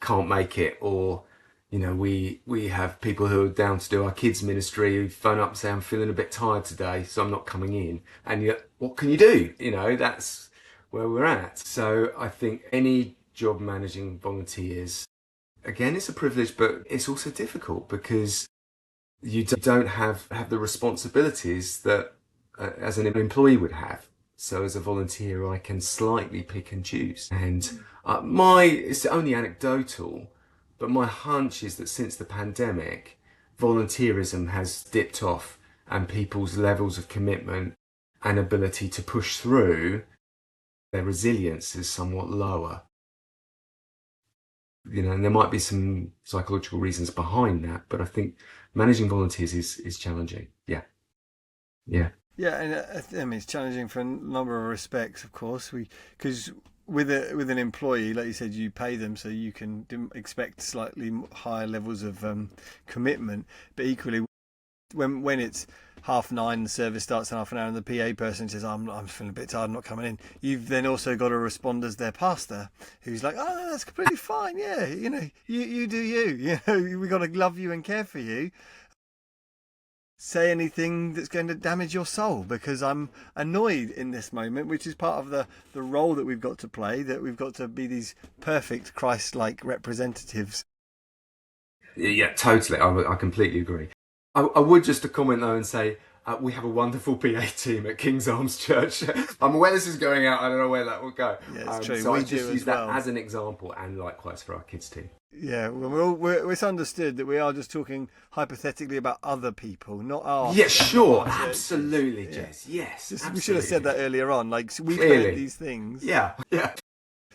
can't make it. Or, we have people who are down to do our kids ministry who phone up and say, I'm feeling a bit tired today, so I'm not coming in. And yet, what can you do? That's where we're at. So I think any job managing volunteers, again, it's a privilege, but it's also difficult because you don't have the responsibilities that as an employee would have. So as a volunteer, I can slightly pick and choose. And it's only anecdotal, but my hunch is that since the pandemic, volunteerism has dipped off and people's levels of commitment and ability to push through, their resilience is somewhat lower. And there might be some psychological reasons behind that, but I think managing volunteers is challenging. Yeah. Yeah, and I mean it's challenging for a number of respects, of course. Because with an employee, like you said, you pay them so you can expect slightly higher levels of commitment. But equally, when it's 9:30, the service starts in half an hour, and the PA person says, "I'm feeling a bit tired, I'm not coming in." You've then also got to respond as their pastor, who's like, "Oh, no, that's completely fine. Yeah, you do you. We got to love you and care for you." Say anything that's going to damage your soul because I'm annoyed in this moment, which is part of the role that we've got to play, that we've got to be these perfect Christ-like representatives. Yeah, totally. I completely agree. I would just to comment though and say we have a wonderful PA team at King's Arms Church. I'm aware this is going out. I don't know where that will go. Yeah, it's true. So we I just do use as well. that as an example, and likewise for our kids team. Yeah, we're it's understood that we are just talking hypothetically about other people, not our. Yeah, sure, our absolutely, Jess. Yes, just, absolutely. We should have said that earlier on. Like we've Clearly. heard these things. Yeah.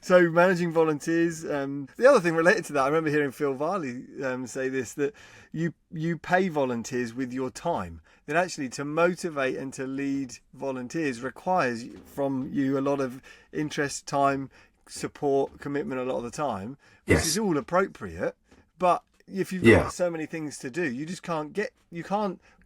So managing volunteers. The other thing related to that, I remember hearing Phil Varley say this, that you pay volunteers with your time. That actually to motivate and to lead volunteers requires from you a lot of interest, time, support, commitment a lot of the time, which is all appropriate. But if you've got so many things to do, you just can't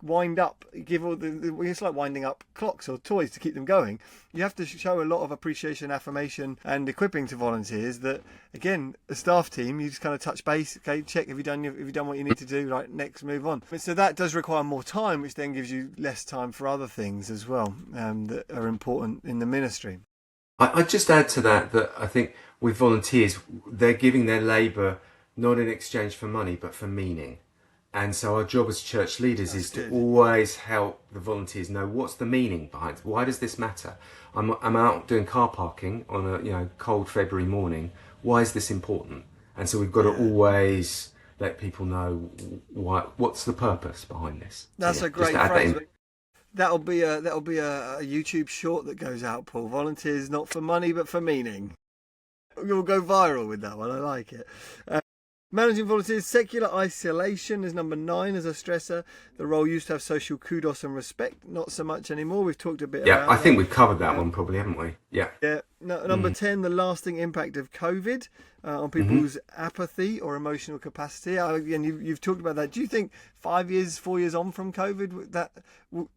wind up, it's like winding up clocks or toys to keep them going. You have to show a lot of appreciation, affirmation and equipping to volunteers that, again, the staff team, you just kind of touch base, okay, check, have you done what you need to do, right, next, move on. So that does require more time, which then gives you less time for other things as well that are important in the ministry. I'd just add to that I think with volunteers, they're giving their labour not in exchange for money, but for meaning. And so our job as church leaders is to always help the volunteers know what's the meaning behind it. Why does this matter? I'm out doing car parking on a cold February morning. Why is this important? And so we've got to always let people know what's the purpose behind this. That's a great phrase. That'll be a YouTube short that goes out, Paul. Volunteers not for money but for meaning. You'll go viral with that one. I like it. Managing volunteers, secular isolation is number 9 as a stressor. The role used to have social kudos and respect, not so much anymore. We've talked a bit about that. Yeah, I think we've covered that one probably, haven't we? Yeah. Yeah. No, number 10, the lasting impact of COVID on people's apathy or emotional capacity. Again, you've talked about that. Do you think 4 years on from COVID,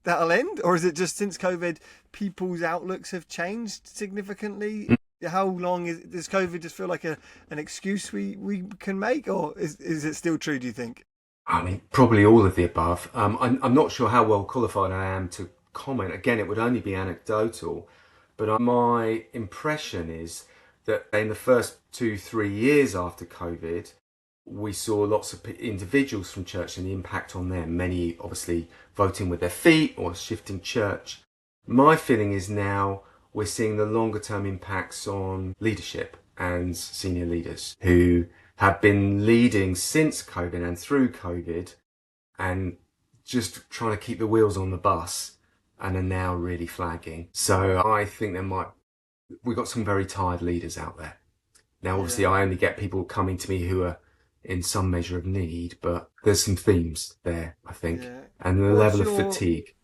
that'll end? Or is it just since COVID, people's outlooks have changed significantly? How long does COVID just feel like an excuse we can make, or is it still true, do you think? I mean, probably all of the above. I'm not sure how well qualified I am to comment. Again, it would only be anecdotal, but my impression is that in the first 2-3 years after COVID, we saw lots of individuals from church and the impact on them, many obviously voting with their feet or shifting church. My feeling is now we're seeing the longer term impacts on leadership and senior leaders who have been leading since COVID and through COVID and just trying to keep the wheels on the bus and are now really flagging. So I think we've got some very tired leaders out there. Now, obviously, I only get people coming to me who are in some measure of need, but there's some themes there, I think, and the level of fatigue.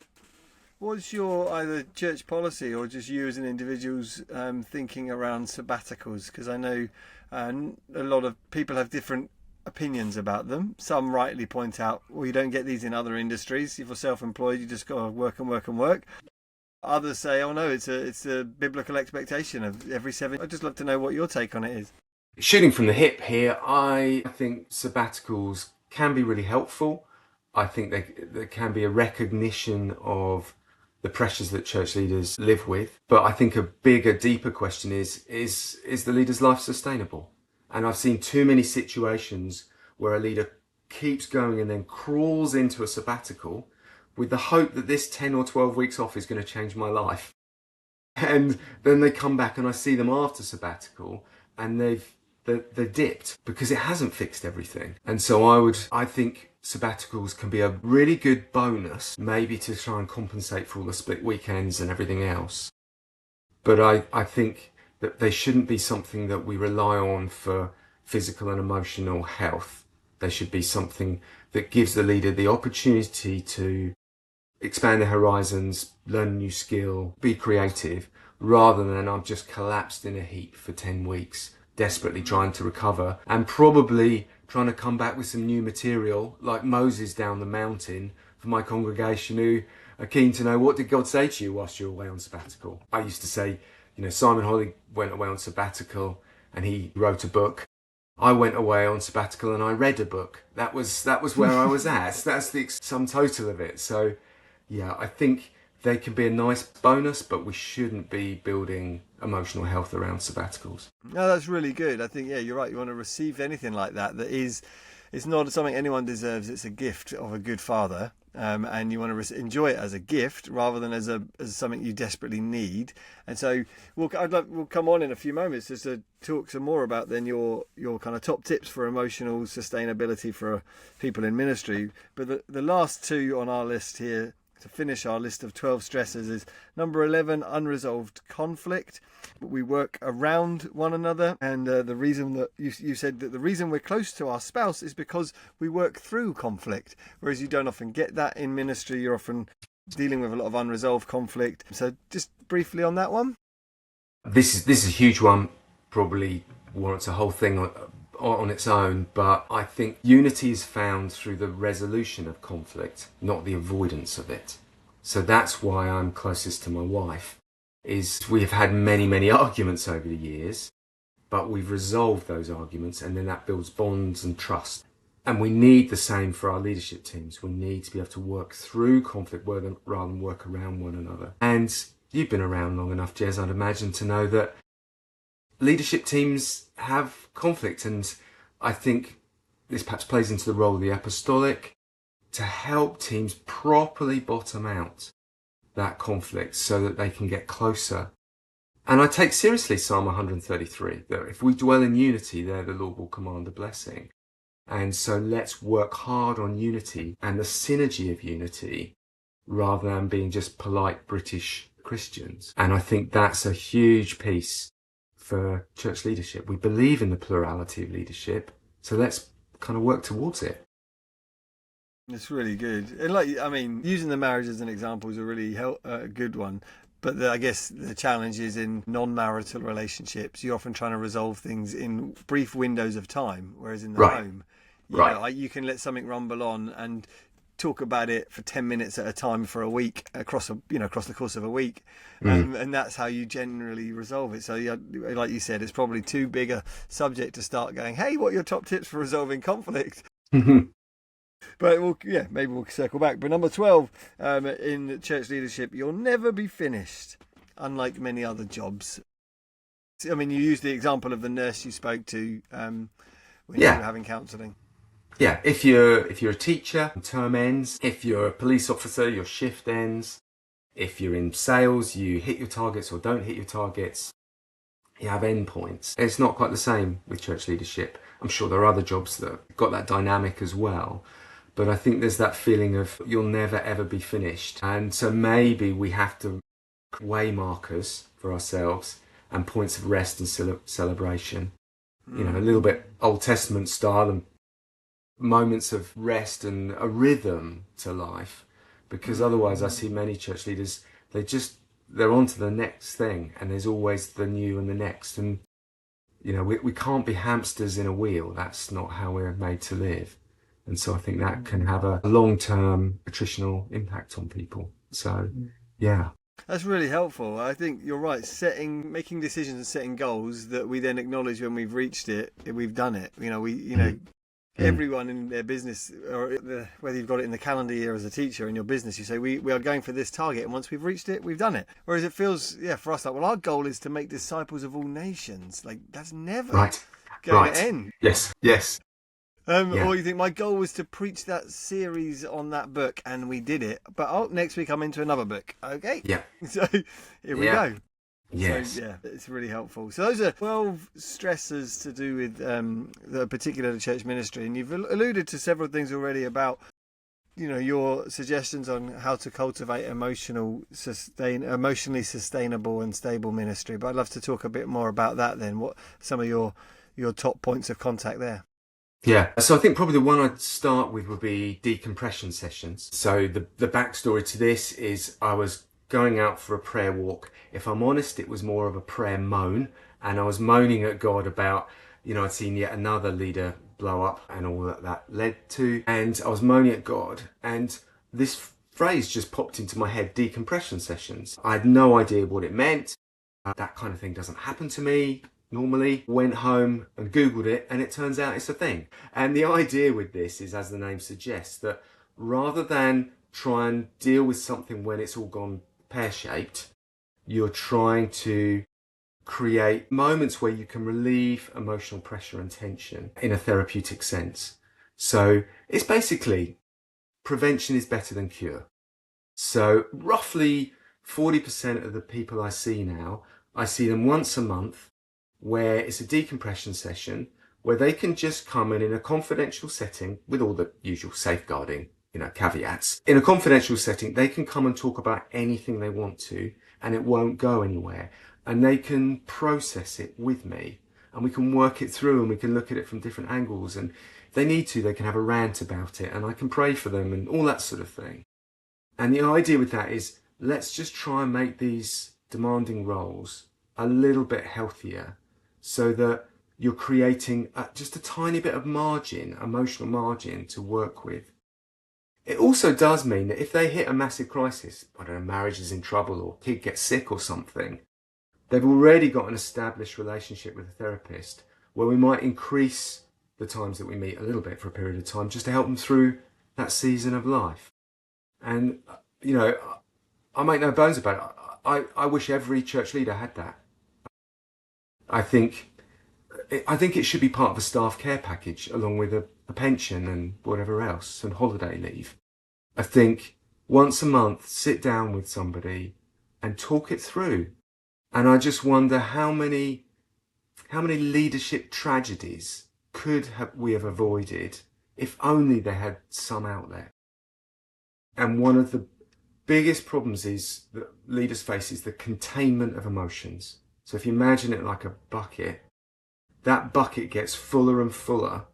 What's your either church policy or just you as an individual's thinking around sabbaticals? Because I know a lot of people have different opinions about them. Some rightly point out, well, you don't get these in other industries. If you're self-employed, you just got to work and work and work. Others say, oh no, it's a biblical expectation of every 7. I'd just love to know what your take on it is. Shooting from the hip here, I think sabbaticals can be really helpful. I think there can be a recognition of the pressures that church leaders live with. But I think a bigger, deeper question is the leader's life sustainable? And I've seen too many situations where a leader keeps going and then crawls into a sabbatical with the hope that this 10 or 12 weeks off is going to change my life. And then they come back and I see them after sabbatical and they're dipped because it hasn't fixed everything. And so I think sabbaticals can be a really good bonus, maybe to try and compensate for all the split weekends and everything else. But I think that they shouldn't be something that we rely on for physical and emotional health. They should be something that gives the leader the opportunity to expand their horizons, learn a new skill, be creative, rather than I'm just collapsed in a heap for 10 weeks, desperately trying to recover and probably trying to come back with some new material like Moses down the mountain for my congregation who are keen to know, what did God say to you whilst you were away on sabbatical? I used to say, Simon Holly went away on sabbatical and he wrote a book. I went away on sabbatical and I read a book. That was where I was at. That's the sum total of it. So yeah, I think they can be a nice bonus, but we shouldn't be building emotional health around sabbaticals. No, that's really good. I think, yeah, you're right. You want to receive anything like that it's not something anyone deserves. It's a gift of a good father. And you want to enjoy it as a gift rather than as something you desperately need. And so we'll come on in a few moments just to talk some more about then your kind of top tips for emotional sustainability for people in ministry. But the last two on our list here to finish our list of 12 stresses is number 11, unresolved conflict. We work around one another, and the reason that you said that the reason we're close to our spouse is because we work through conflict, whereas you don't often get that in ministry. You're often dealing with a lot of unresolved conflict. So just briefly on that one. This is a huge one, probably warrants a whole thing on its own, but I think unity is found through the resolution of conflict, not the avoidance of it. So that's why I'm closest to my wife, is we have had many arguments over the years, but we've resolved those arguments and then that builds bonds and trust. And we need the same for our leadership teams. We need to be able to work through conflict rather than work around one another. And you've been around long enough, Jez, I'd imagine, to know that leadership teams have conflict, and I think this perhaps plays into the role of the apostolic to help teams properly bottom out that conflict so that they can get closer. And I take seriously Psalm 133, that if we dwell in unity, there the Lord will command a blessing. And so let's work hard on unity and the synergy of unity rather than being just polite British Christians. And I think that's a huge piece for church leadership. We believe in the plurality of leadership, so let's kind of work towards it. It's really good. And using the marriage as an example is a really good one. But I guess the challenge is in non-marital relationships. You're often trying to resolve things in brief windows of time, whereas in the home, you can let something rumble on and talk about it for 10 minutes at a time for a week across the course of a week. And that's how you generally resolve it. So like you said, it's probably too big a subject to start going, hey, what are your top tips for resolving conflict? But maybe we'll circle back. But number 12, in church leadership, you'll never be finished, unlike many other jobs. I mean, you used the example of the nurse you spoke to when you were having counselling. Yeah, if you're a teacher, term ends. If you're a police officer, your shift ends. If you're in sales, you hit your targets or don't hit your targets. You have endpoints. It's not quite the same with church leadership. I'm sure there are other jobs that have got that dynamic as well. But I think there's that feeling of you'll never ever be finished. And so maybe we have to way markers for ourselves and points of rest and celebration. A little bit Old Testament style, and moments of rest and a rhythm to life because otherwise I see many church leaders, they're on to the next thing, and there's always the new and the next. And, we can't be hamsters in a wheel. That's not how we're made to live. And so I think that can have a long-term attritional impact on people. So, yeah. That's really helpful. I think you're right. Making decisions and setting goals that we then acknowledge when we've reached it, we've done it. Everyone in their business, or whether you've got it in the calendar year as a teacher in your business, you say we are going for this target, and once we've reached it, we've done it. Whereas it feels, for us, like, well, our goal is to make disciples of all nations. Like, that's never going to end. Yes. Or you think my goal was to preach that series on that book, and we did it. But next week I'm into another book. Okay. Yeah. So here we go. Yes. So, it's really helpful. So those are 12 stressors to do with the particular church ministry, and you've alluded to several things already about, your suggestions on how to cultivate emotionally sustainable and stable ministry. But I'd love to talk a bit more about that then. What some of your top points of contact there? Yeah, so I think probably the one I'd start with would be decompression sessions. So the backstory to this is I was going out for a prayer walk. If I'm honest, it was more of a prayer moan, and I was moaning at God about, I'd seen yet another leader blow up and all that led to, and I was moaning at God, and this phrase just popped into my head: decompression sessions. I had no idea what it meant. That kind of thing doesn't happen to me normally. Went home and Googled it, and it turns out it's a thing. And the idea with this is, as the name suggests, that rather than try and deal with something when it's all gone pear-shaped, you're trying to create moments where you can relieve emotional pressure and tension in a therapeutic sense. So it's basically prevention is better than cure. So roughly 40% of the people I see now, I see them once a month, where it's a decompression session where they can just come in a confidential setting with all the usual safeguarding, caveats. In a confidential setting, they can come and talk about anything they want to, and it won't go anywhere. And they can process it with me, and we can work it through, and we can look at it from different angles. And if they need to, they can have a rant about it, and I can pray for them and all that sort of thing. And the idea with that is, let's just try and make these demanding roles a little bit healthier, so that you're creating just a tiny bit of margin, emotional margin, to work with. It also does mean that if they hit a massive crisis, I don't know, marriage is in trouble or kid gets sick or something, they've already got an established relationship with a therapist where we might increase the times that we meet a little bit for a period of time just to help them through that season of life. And, I make no bones about it. I wish every church leader had that. I think it should be part of a staff care package, along with a pension and whatever else, and holiday leave. I think once a month, sit down with somebody and talk it through. And I just wonder how many leadership tragedies we have avoided if only they had some outlet. And one of the biggest problems is that leaders face is the containment of emotions. So if you imagine it like a bucket, that bucket gets fuller and fuller.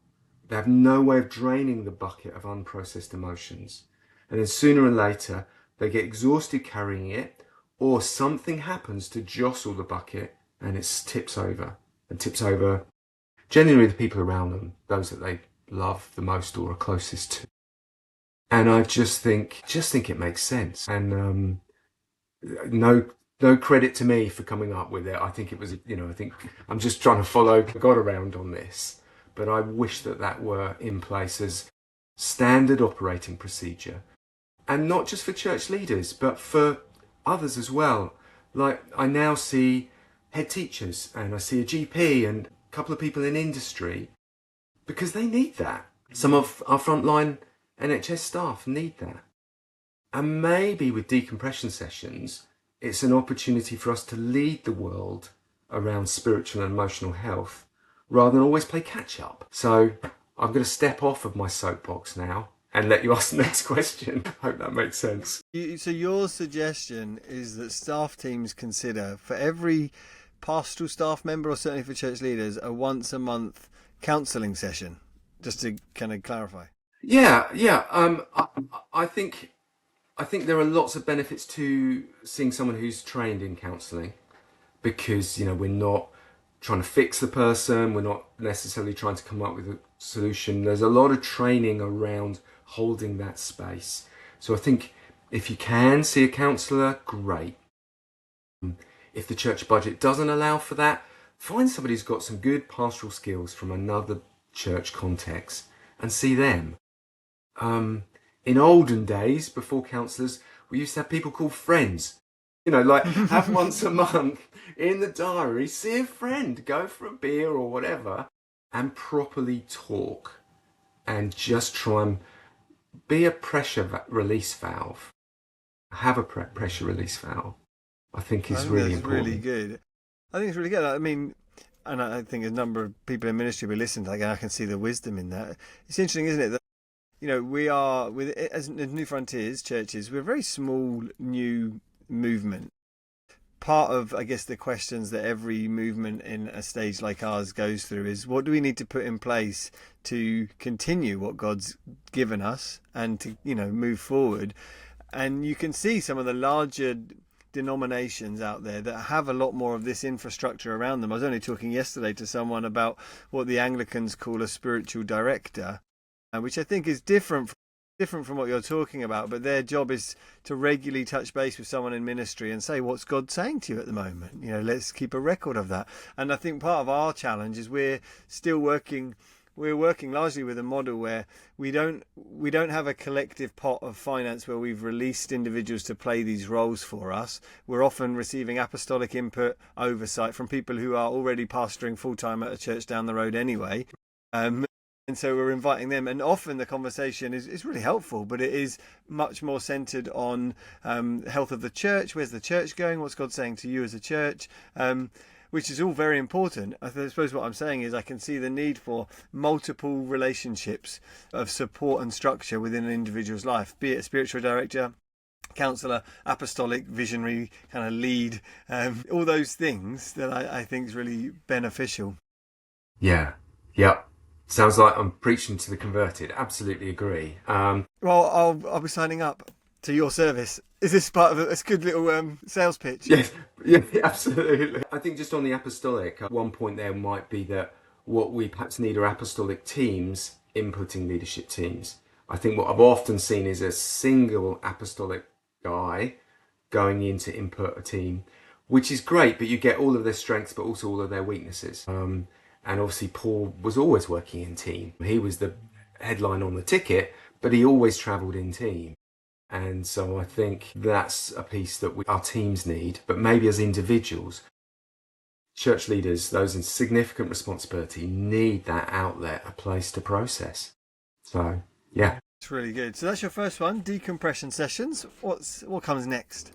They have no way of draining the bucket of unprocessed emotions. And then sooner or later, they get exhausted carrying it, or something happens to jostle the bucket and it tips over. And tips over generally the people around them, those that they love the most or are closest to. And I just think it makes sense. And no credit to me for coming up with it. I think it was, I think I'm just trying to follow God around on this. But I wish that were in place as standard operating procedure. And not just for church leaders, but for others as well. Like, I now see head teachers, and I see a GP and a couple of people in industry, because they need that. Some of our frontline NHS staff need that. And maybe with decompression sessions, it's an opportunity for us to lead the world around spiritual and emotional health rather than always play catch up. So I'm going to step off of my soapbox now and let you ask the next question. Hope that makes sense. So your suggestion is that staff teams consider, for every pastoral staff member, or certainly for church leaders, a once a month counselling session, just to kind of clarify. Yeah. I think I think there are lots of benefits to seeing someone who's trained in counselling, because, we're not trying to fix the person, we're not necessarily trying to come up with a solution. There's a lot of training around holding that space. So I think if you can see a counsellor, great. If the church budget doesn't allow for that, find somebody who's got some good pastoral skills from another church context and see them. In olden days, before counsellors, we used to have people called friends. Like have once a month in the diary, see a friend, go for a beer or whatever, and properly talk and just try and be a pressure release valve. Have a pressure release valve. I think is really important. Really good. I think it's really good. I mean, and I think a number of people in ministry will listen to that, and I can see the wisdom in that. It's interesting, isn't it, that we are, as New Frontiers churches, we're a very small new movement. Part of, I guess, the questions that every movement in a stage like ours goes through is, what do we need to put in place to continue what God's given us and to, move forward? And you can see some of the larger denominations out there that have a lot more of this infrastructure around them. I was only talking yesterday to someone about what the Anglicans call a spiritual director, which I think is different from what you're talking about, but their job is to regularly touch base with someone in ministry and say, what's God saying to you at the moment? Let's keep a record of that. And I think part of our challenge is we're working largely with a model where we don't have a collective pot of finance where we've released individuals to play these roles for us. We're often receiving apostolic input, oversight from people who are already pastoring full-time at a church down the road anyway. And so we're inviting them, and often the conversation is really helpful, but it is much more centered on health of the church. Where's the church going? What's God saying to you as a church? Which is all very important. I suppose what I'm saying is I can see the need for multiple relationships of support and structure within an individual's life, be it a spiritual director, counsellor, apostolic, visionary, kind of lead, all those things that I think is really beneficial. Yeah. Sounds like I'm preaching to the converted. Absolutely agree. Well, I'll be signing up to your service. Is this part of a good little sales pitch? Yes, yeah, absolutely. I think just on the apostolic, one point there might be that what we perhaps need are apostolic teams inputting leadership teams. I think what I've often seen is a single apostolic guy going in to input a team, which is great, but you get all of their strengths, but also all of their weaknesses. And obviously Paul was always working in team. He was the headline on the ticket, but he always travelled in team. And so I think that's a piece that our teams need, but maybe as individuals, church leaders, those in significant responsibility, need that outlet, a place to process. So, yeah. It's really good. So that's your first one, decompression sessions. What comes next?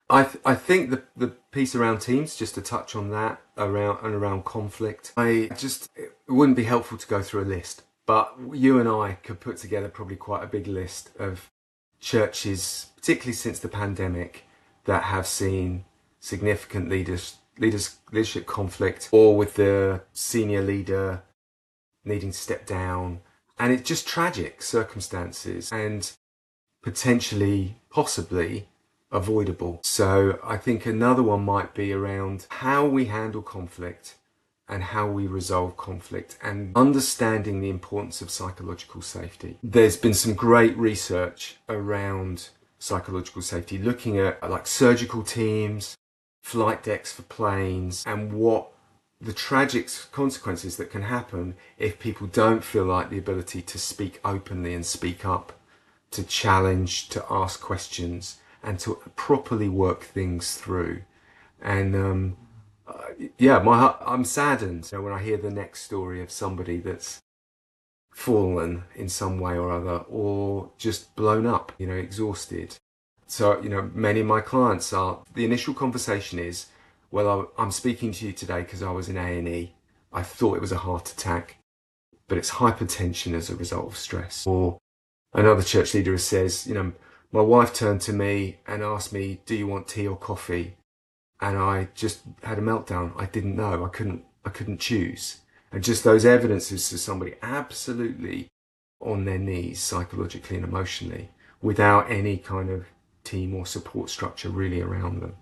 I think the piece around teams, just to touch on that, around conflict, it wouldn't be helpful to go through a list, but you and I could put together probably quite a big list of churches, particularly since the pandemic, that have seen significant leadership conflict, or with the senior leader needing to step down, and it's just tragic circumstances and potentially, possibly avoidable. So I think another one might be around how we handle conflict and how we resolve conflict, and understanding the importance of psychological safety. There's been some great research around psychological safety, looking at like surgical teams, flight decks for planes, and what the tragic consequences that can happen if people don't feel like the ability to speak openly and speak up, to challenge, to ask questions, and to properly work things through. And I'm saddened when I hear the next story of somebody that's fallen in some way or other, or just blown up, exhausted. So, many of my clients the initial conversation is, well, I'm speaking to you today because I was in A&E. I thought it was a heart attack, but it's hypertension as a result of stress. Or another church leader says, my wife turned to me and asked me, do you want tea or coffee? And I just had a meltdown. I didn't know. I couldn't choose. And just those evidences to somebody absolutely on their knees, psychologically and emotionally, without any kind of team or support structure really around them.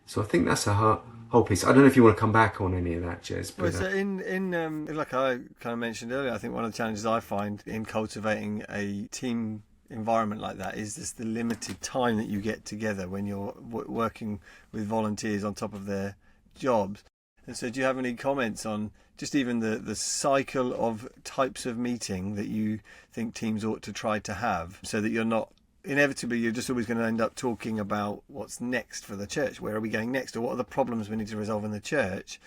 So I think that's a whole piece. I don't know if you want to come back on any of that, Jez. Well, But so like I kind of mentioned earlier, I think one of the challenges I find in cultivating a team environment like that is just the limited time that you get together when you're working with volunteers on top of their jobs. And so do you have any comments on just even the cycle of types of meeting that you think teams ought to try to have, so that you're not inevitably, you're just always going to end up talking about what's next for the church. Where are we going next, or what are the problems we need to resolve in the church?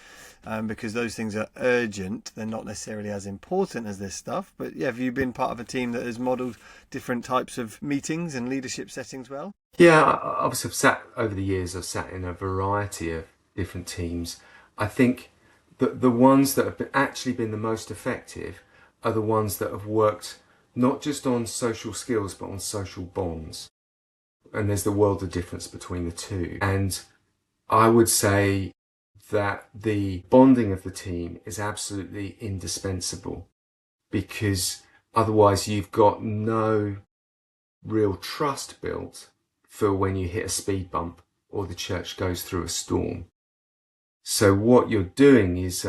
Because those things are urgent. They're not necessarily as important as this stuff. But yeah, have you been part of a team that has modelled different types of meetings and leadership settings well? yeah, obviously over the years, I've sat in a variety of different teams. I think that the ones that have actually been the most effective are the ones that have worked not just on social skills, but on social bonds. And there's the world of difference between the two. And I would say that the bonding of the team is absolutely indispensable, because otherwise you've got no real trust built for when you hit a speed bump or the church goes through a storm. So what you're doing is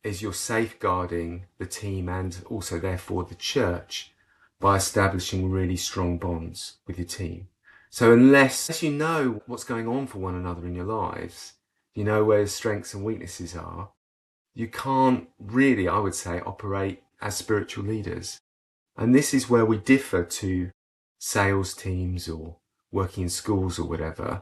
you're safeguarding the team and also therefore the church by establishing really strong bonds with your team. So unless you know what's going on for one another in your lives, you know where the strengths and weaknesses are, you can't really, I would say, operate as spiritual leaders. And this is where we differ to sales teams or working in schools or whatever,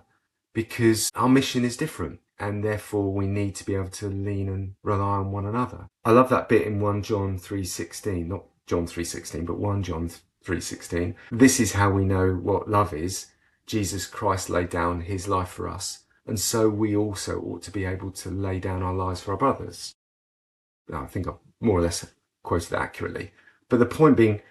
because our mission is different. And therefore we need to be able to lean and rely on one another. I love that bit in 1 John 3:16, not John 3:16, but 1 John 3:16. This is how we know what love is. Jesus Christ laid down his life for us, and so we also ought to be able to lay down our lives for our brothers. I think I've more or less quoted that accurately. But the point being,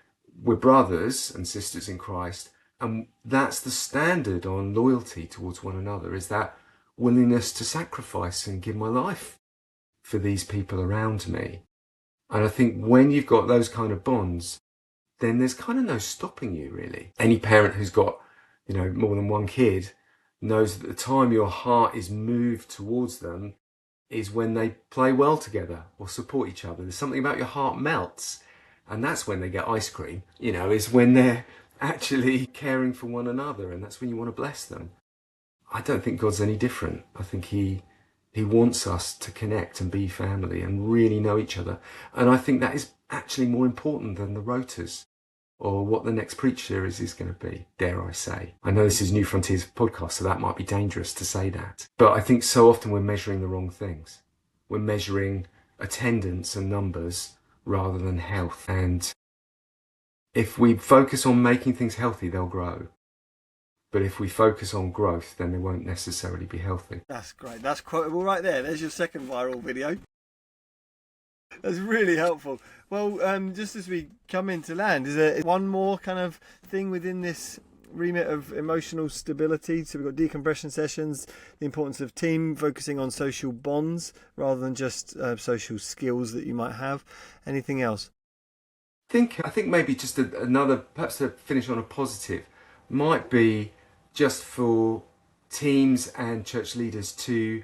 we're brothers and sisters in Christ, and that's the standard on loyalty towards one another, is that willingness to sacrifice and give my life for these people around me. And I think when you've got those kind of bonds, then there's kind of no stopping you, really. Any parent who's got, more than one kid knows that the time your heart is moved towards them is when they play well together or support each other. There's something about your heart melts, and that's when they get ice cream, is when they're actually caring for one another, and that's when you want to bless them. I don't think God's any different. I think he wants us to connect and be family and really know each other. And I think that is actually more important than the rotas or what the next preach series is going to be, dare I say. I know this is New Frontiers podcast, so that might be dangerous to say that. But I think so often we're measuring the wrong things. We're measuring attendance and numbers rather than health. And if we focus on making things healthy, they'll grow. But if we focus on growth, then they won't necessarily be healthy. That's great. That's quotable right there. There's your second viral video. That's really helpful. Well, just as we come into land, is there one more kind of thing within this remit of emotional stability? So we've got decompression sessions, the importance of team, focusing on social bonds rather than just social skills that you might have. Anything else? I think maybe just another, perhaps to finish on a positive, might be just for teams and church leaders to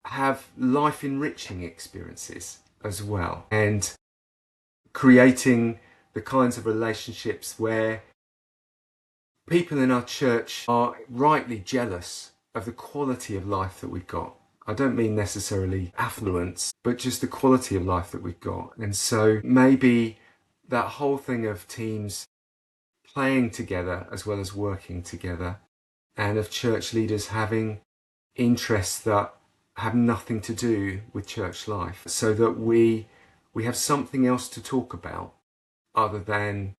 have life enriching experiences as well, and creating the kinds of relationships where people in our church are rightly jealous of the quality of life that we've got. I don't mean necessarily affluence, but just the quality of life that we've got. And so maybe that whole thing of teams playing together as well as working together, and of church leaders having interests that have nothing to do with church life, so that we have something else to talk about other than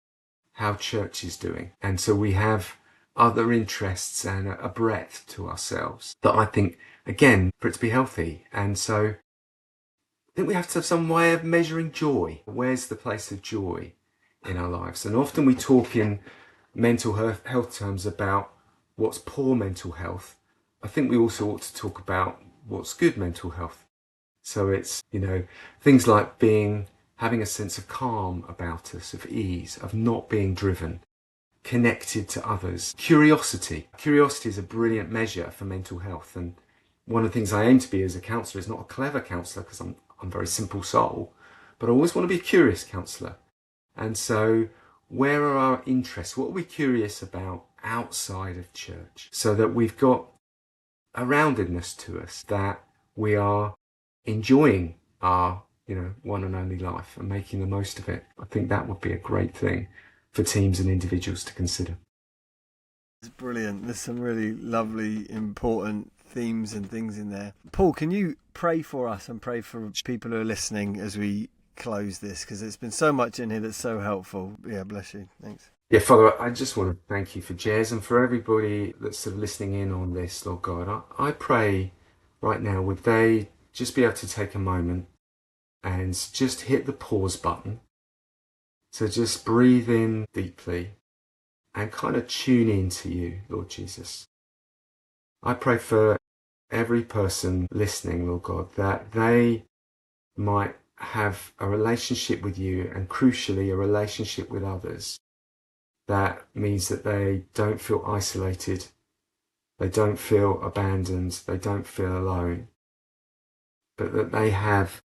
how church is doing. And so we have other interests and a breadth to ourselves that I think, again, for it to be healthy. And so I think we have to have some way of measuring joy. Where's the place of joy in our lives? And often we talk in mental health terms about what's poor mental health. I think we also ought to talk about what's good mental health. So it's, things like having a sense of calm about us, of ease, of not being driven, connected to others. Curiosity. Curiosity is a brilliant measure for mental health. And one of the things I aim to be as a counsellor is not a clever counsellor, because I'm a very simple soul, but I always want to be a curious counsellor. And so where are our interests? What are we curious about outside of church? So that we've got a roundedness to us, that we are enjoying our, one and only life and making the most of it. I think that would be a great thing for teams and individuals to consider. It's brilliant. There's some really lovely, important themes and things in there. Paul, can you pray for us and pray for people who are listening as we close this? Because there's been so much in here that's so helpful. Yeah, bless you. Thanks. Yeah, Father, I just want to thank you for Jez and for everybody that's sort of listening in on this, Lord God. I pray right now, would they just be able to take a moment and just hit the pause button. So just breathe in deeply and kind of tune in to you, Lord Jesus. I pray for every person listening, Lord God, that they might have a relationship with you, and crucially a relationship with others. That means that they don't feel isolated, they don't feel abandoned, they don't feel alone, but that they have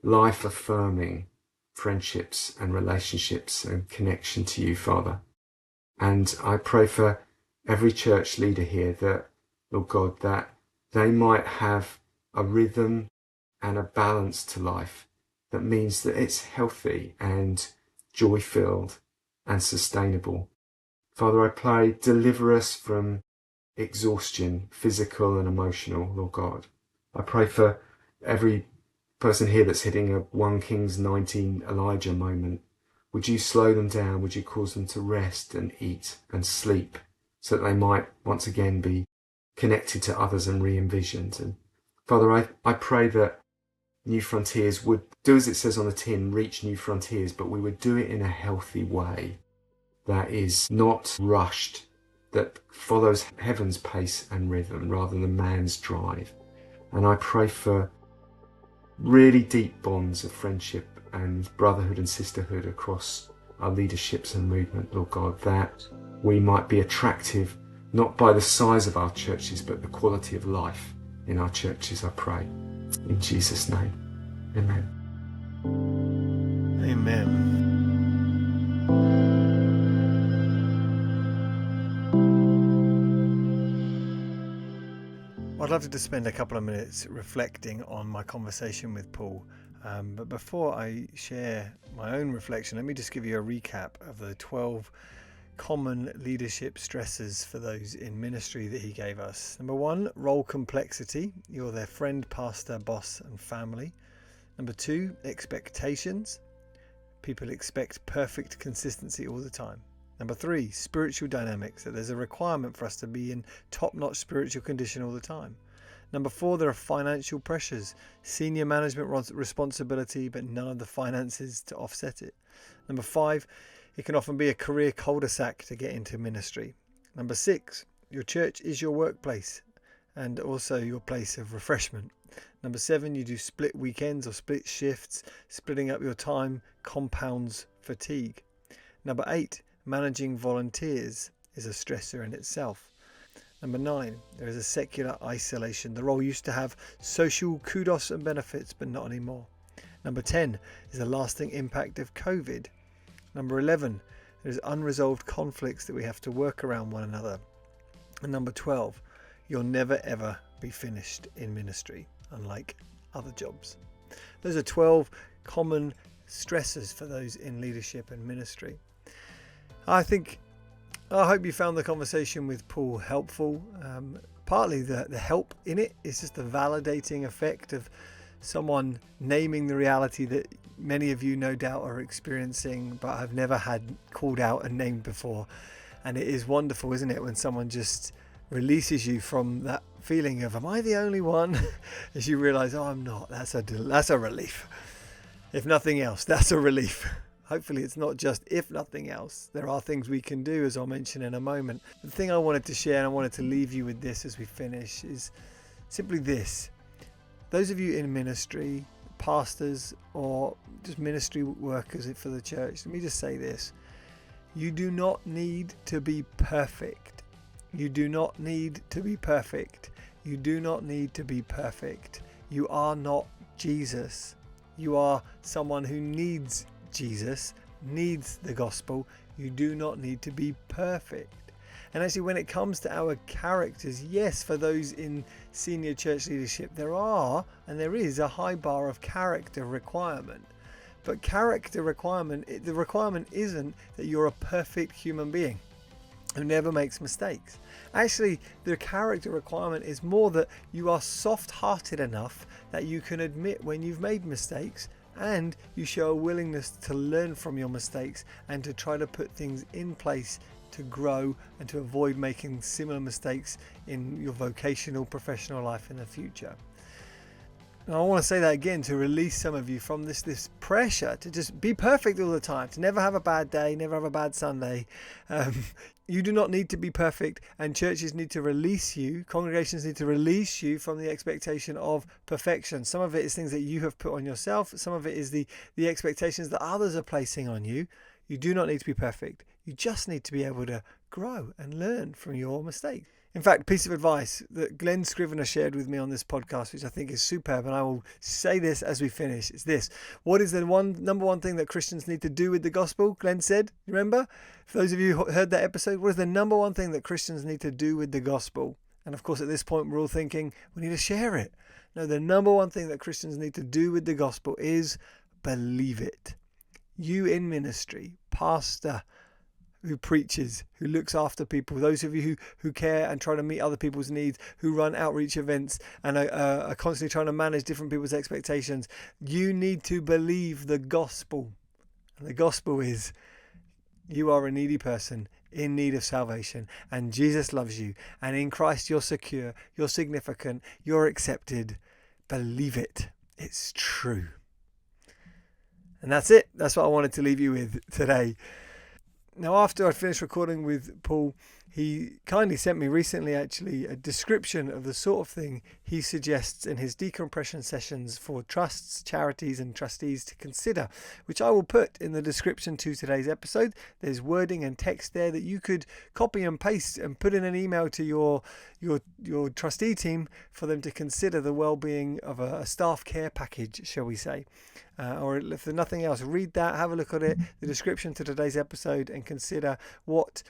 life-affirming friendships and relationships and connection to you, Father. And I pray for every church leader here that, Lord God, that they might have a rhythm and a balance to life that means that it's healthy and joy-filled and sustainable. Father, I pray, deliver us from exhaustion, physical and emotional, Lord God. I pray for every person here that's hitting a 1 Kings 19 Elijah moment. Would you slow them down? Would you cause them to rest and eat and sleep so that they might once again be connected to others and re-envisioned? And Father, I pray that New Frontiers would do as it says on the tin, reach new frontiers, but we would do it in a healthy way that is not rushed, that follows heaven's pace and rhythm rather than man's drive. And I pray for really deep bonds of friendship and brotherhood and sisterhood across our leaderships and movement, Lord God, that we might be attractive not by the size of our churches but the quality of life in our churches, I pray. In Jesus' name, amen. Amen. I'd love to just spend a couple of minutes reflecting on my conversation with Paul. But before I share my own reflection, let me just give you a recap of the 12 common leadership stresses for those in ministry that he gave us. Number 1, role complexity. You're their friend, pastor, boss, and family. Number 2, expectations. People expect perfect consistency all the time. Number 3, spiritual dynamics. That there's a requirement for us to be in top-notch spiritual condition all the time. Number 4, there are financial pressures. Senior management responsibility, but none of the finances to offset it. Number 5, it can often be a career cul-de-sac to get into ministry. Number 6, your church is your workplace and also your place of refreshment. Number 7, you do split weekends or split shifts. Splitting up your time compounds fatigue. Number 8, managing volunteers is a stressor in itself. Number 9, there is a secular isolation. The role used to have social kudos and benefits, but not anymore. Number 10 is the lasting impact of COVID. Number 11, there is unresolved conflicts that we have to work around one another. And number 12, you'll never ever be finished in ministry, unlike other jobs. Those are 12 common stressors for those in leadership and ministry. I hope you found the conversation with Paul helpful. Partly the help in it is just the validating effect of someone naming the reality that many of you no doubt are experiencing but have never had called out and named before. And it is wonderful, isn't it, when someone just releases you from that feeling of, am I the only one? As you realise, oh, I'm not. That's a relief. If nothing else, that's a relief. Hopefully it's not just if nothing else. There are things we can do, as I'll mention in a moment. The thing I wanted to share, and I wanted to leave you with this as we finish, is simply this. Those of you in ministry, pastors or just ministry workers for the church, let me just say this. You do not need to be perfect. You do not need to be perfect. You do not need to be perfect. You are not Jesus. You are someone who needs Jesus, needs the gospel. You do not need to be perfect. And actually, when it comes to our characters, yes, for those in senior church leadership, there is a high bar of character requirement. But the requirement isn't that you're a perfect human being who never makes mistakes. Actually, the character requirement is more that you are soft-hearted enough that you can admit when you've made mistakes, and you show a willingness to learn from your mistakes and to try to put things in place to grow and to avoid making similar mistakes in your vocational, professional life in the future. And I want to say that again to release some of you from this pressure to just be perfect all the time, to never have a bad day, never have a bad Sunday. You do not need to be perfect, and churches need to release you, congregations need to release you from the expectation of perfection. Some of it is things that you have put on yourself. Some of it is the expectations that others are placing on you. You do not need to be perfect. You just need to be able to grow and learn from your mistakes. In fact, piece of advice that Glenn Scrivener shared with me on this podcast, which I think is superb, and I will say this as we finish, is this. What is the number one thing that Christians need to do with the gospel? Glenn said, remember? For those of you who heard that episode, what is the number one thing that Christians need to do with the gospel? And of course, at this point, we're all thinking, we need to share it. No, the number one thing that Christians need to do with the gospel is believe it. You in ministry, pastor, who preaches, who looks after people, those of you who care and try to meet other people's needs, who run outreach events and are constantly trying to manage different people's expectations, you need to believe the gospel. And the gospel is you are a needy person in need of salvation, and Jesus loves you, and in Christ you're secure, you're significant, you're accepted. Believe it. It's true. And that's it. That's what I wanted to leave you with today. Now, after I finished recording with Paul, he kindly sent me recently actually a description of the sort of thing he suggests in his decompression sessions for trusts, charities and trustees to consider, which I will put in the description to today's episode. There's wording and text there that you could copy and paste and put in an email to your trustee team for them to consider the well-being of a staff care package, shall we say. Or if there's nothing else, read that, have a look at it, the description to today's episode, and consider what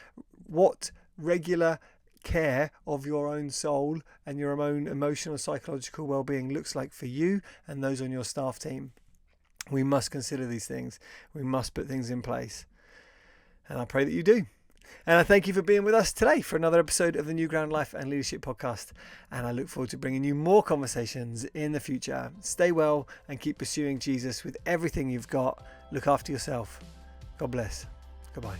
regular care of your own soul and your own emotional, psychological well-being looks like for you and those on your staff team. We must consider these things. We must put things in place. And I pray that you do. And I thank you for being with us today for another episode of the New Ground Life and Leadership Podcast. And I look forward to bringing you more conversations in the future. Stay well and keep pursuing Jesus with everything you've got. Look after yourself. God bless. Goodbye.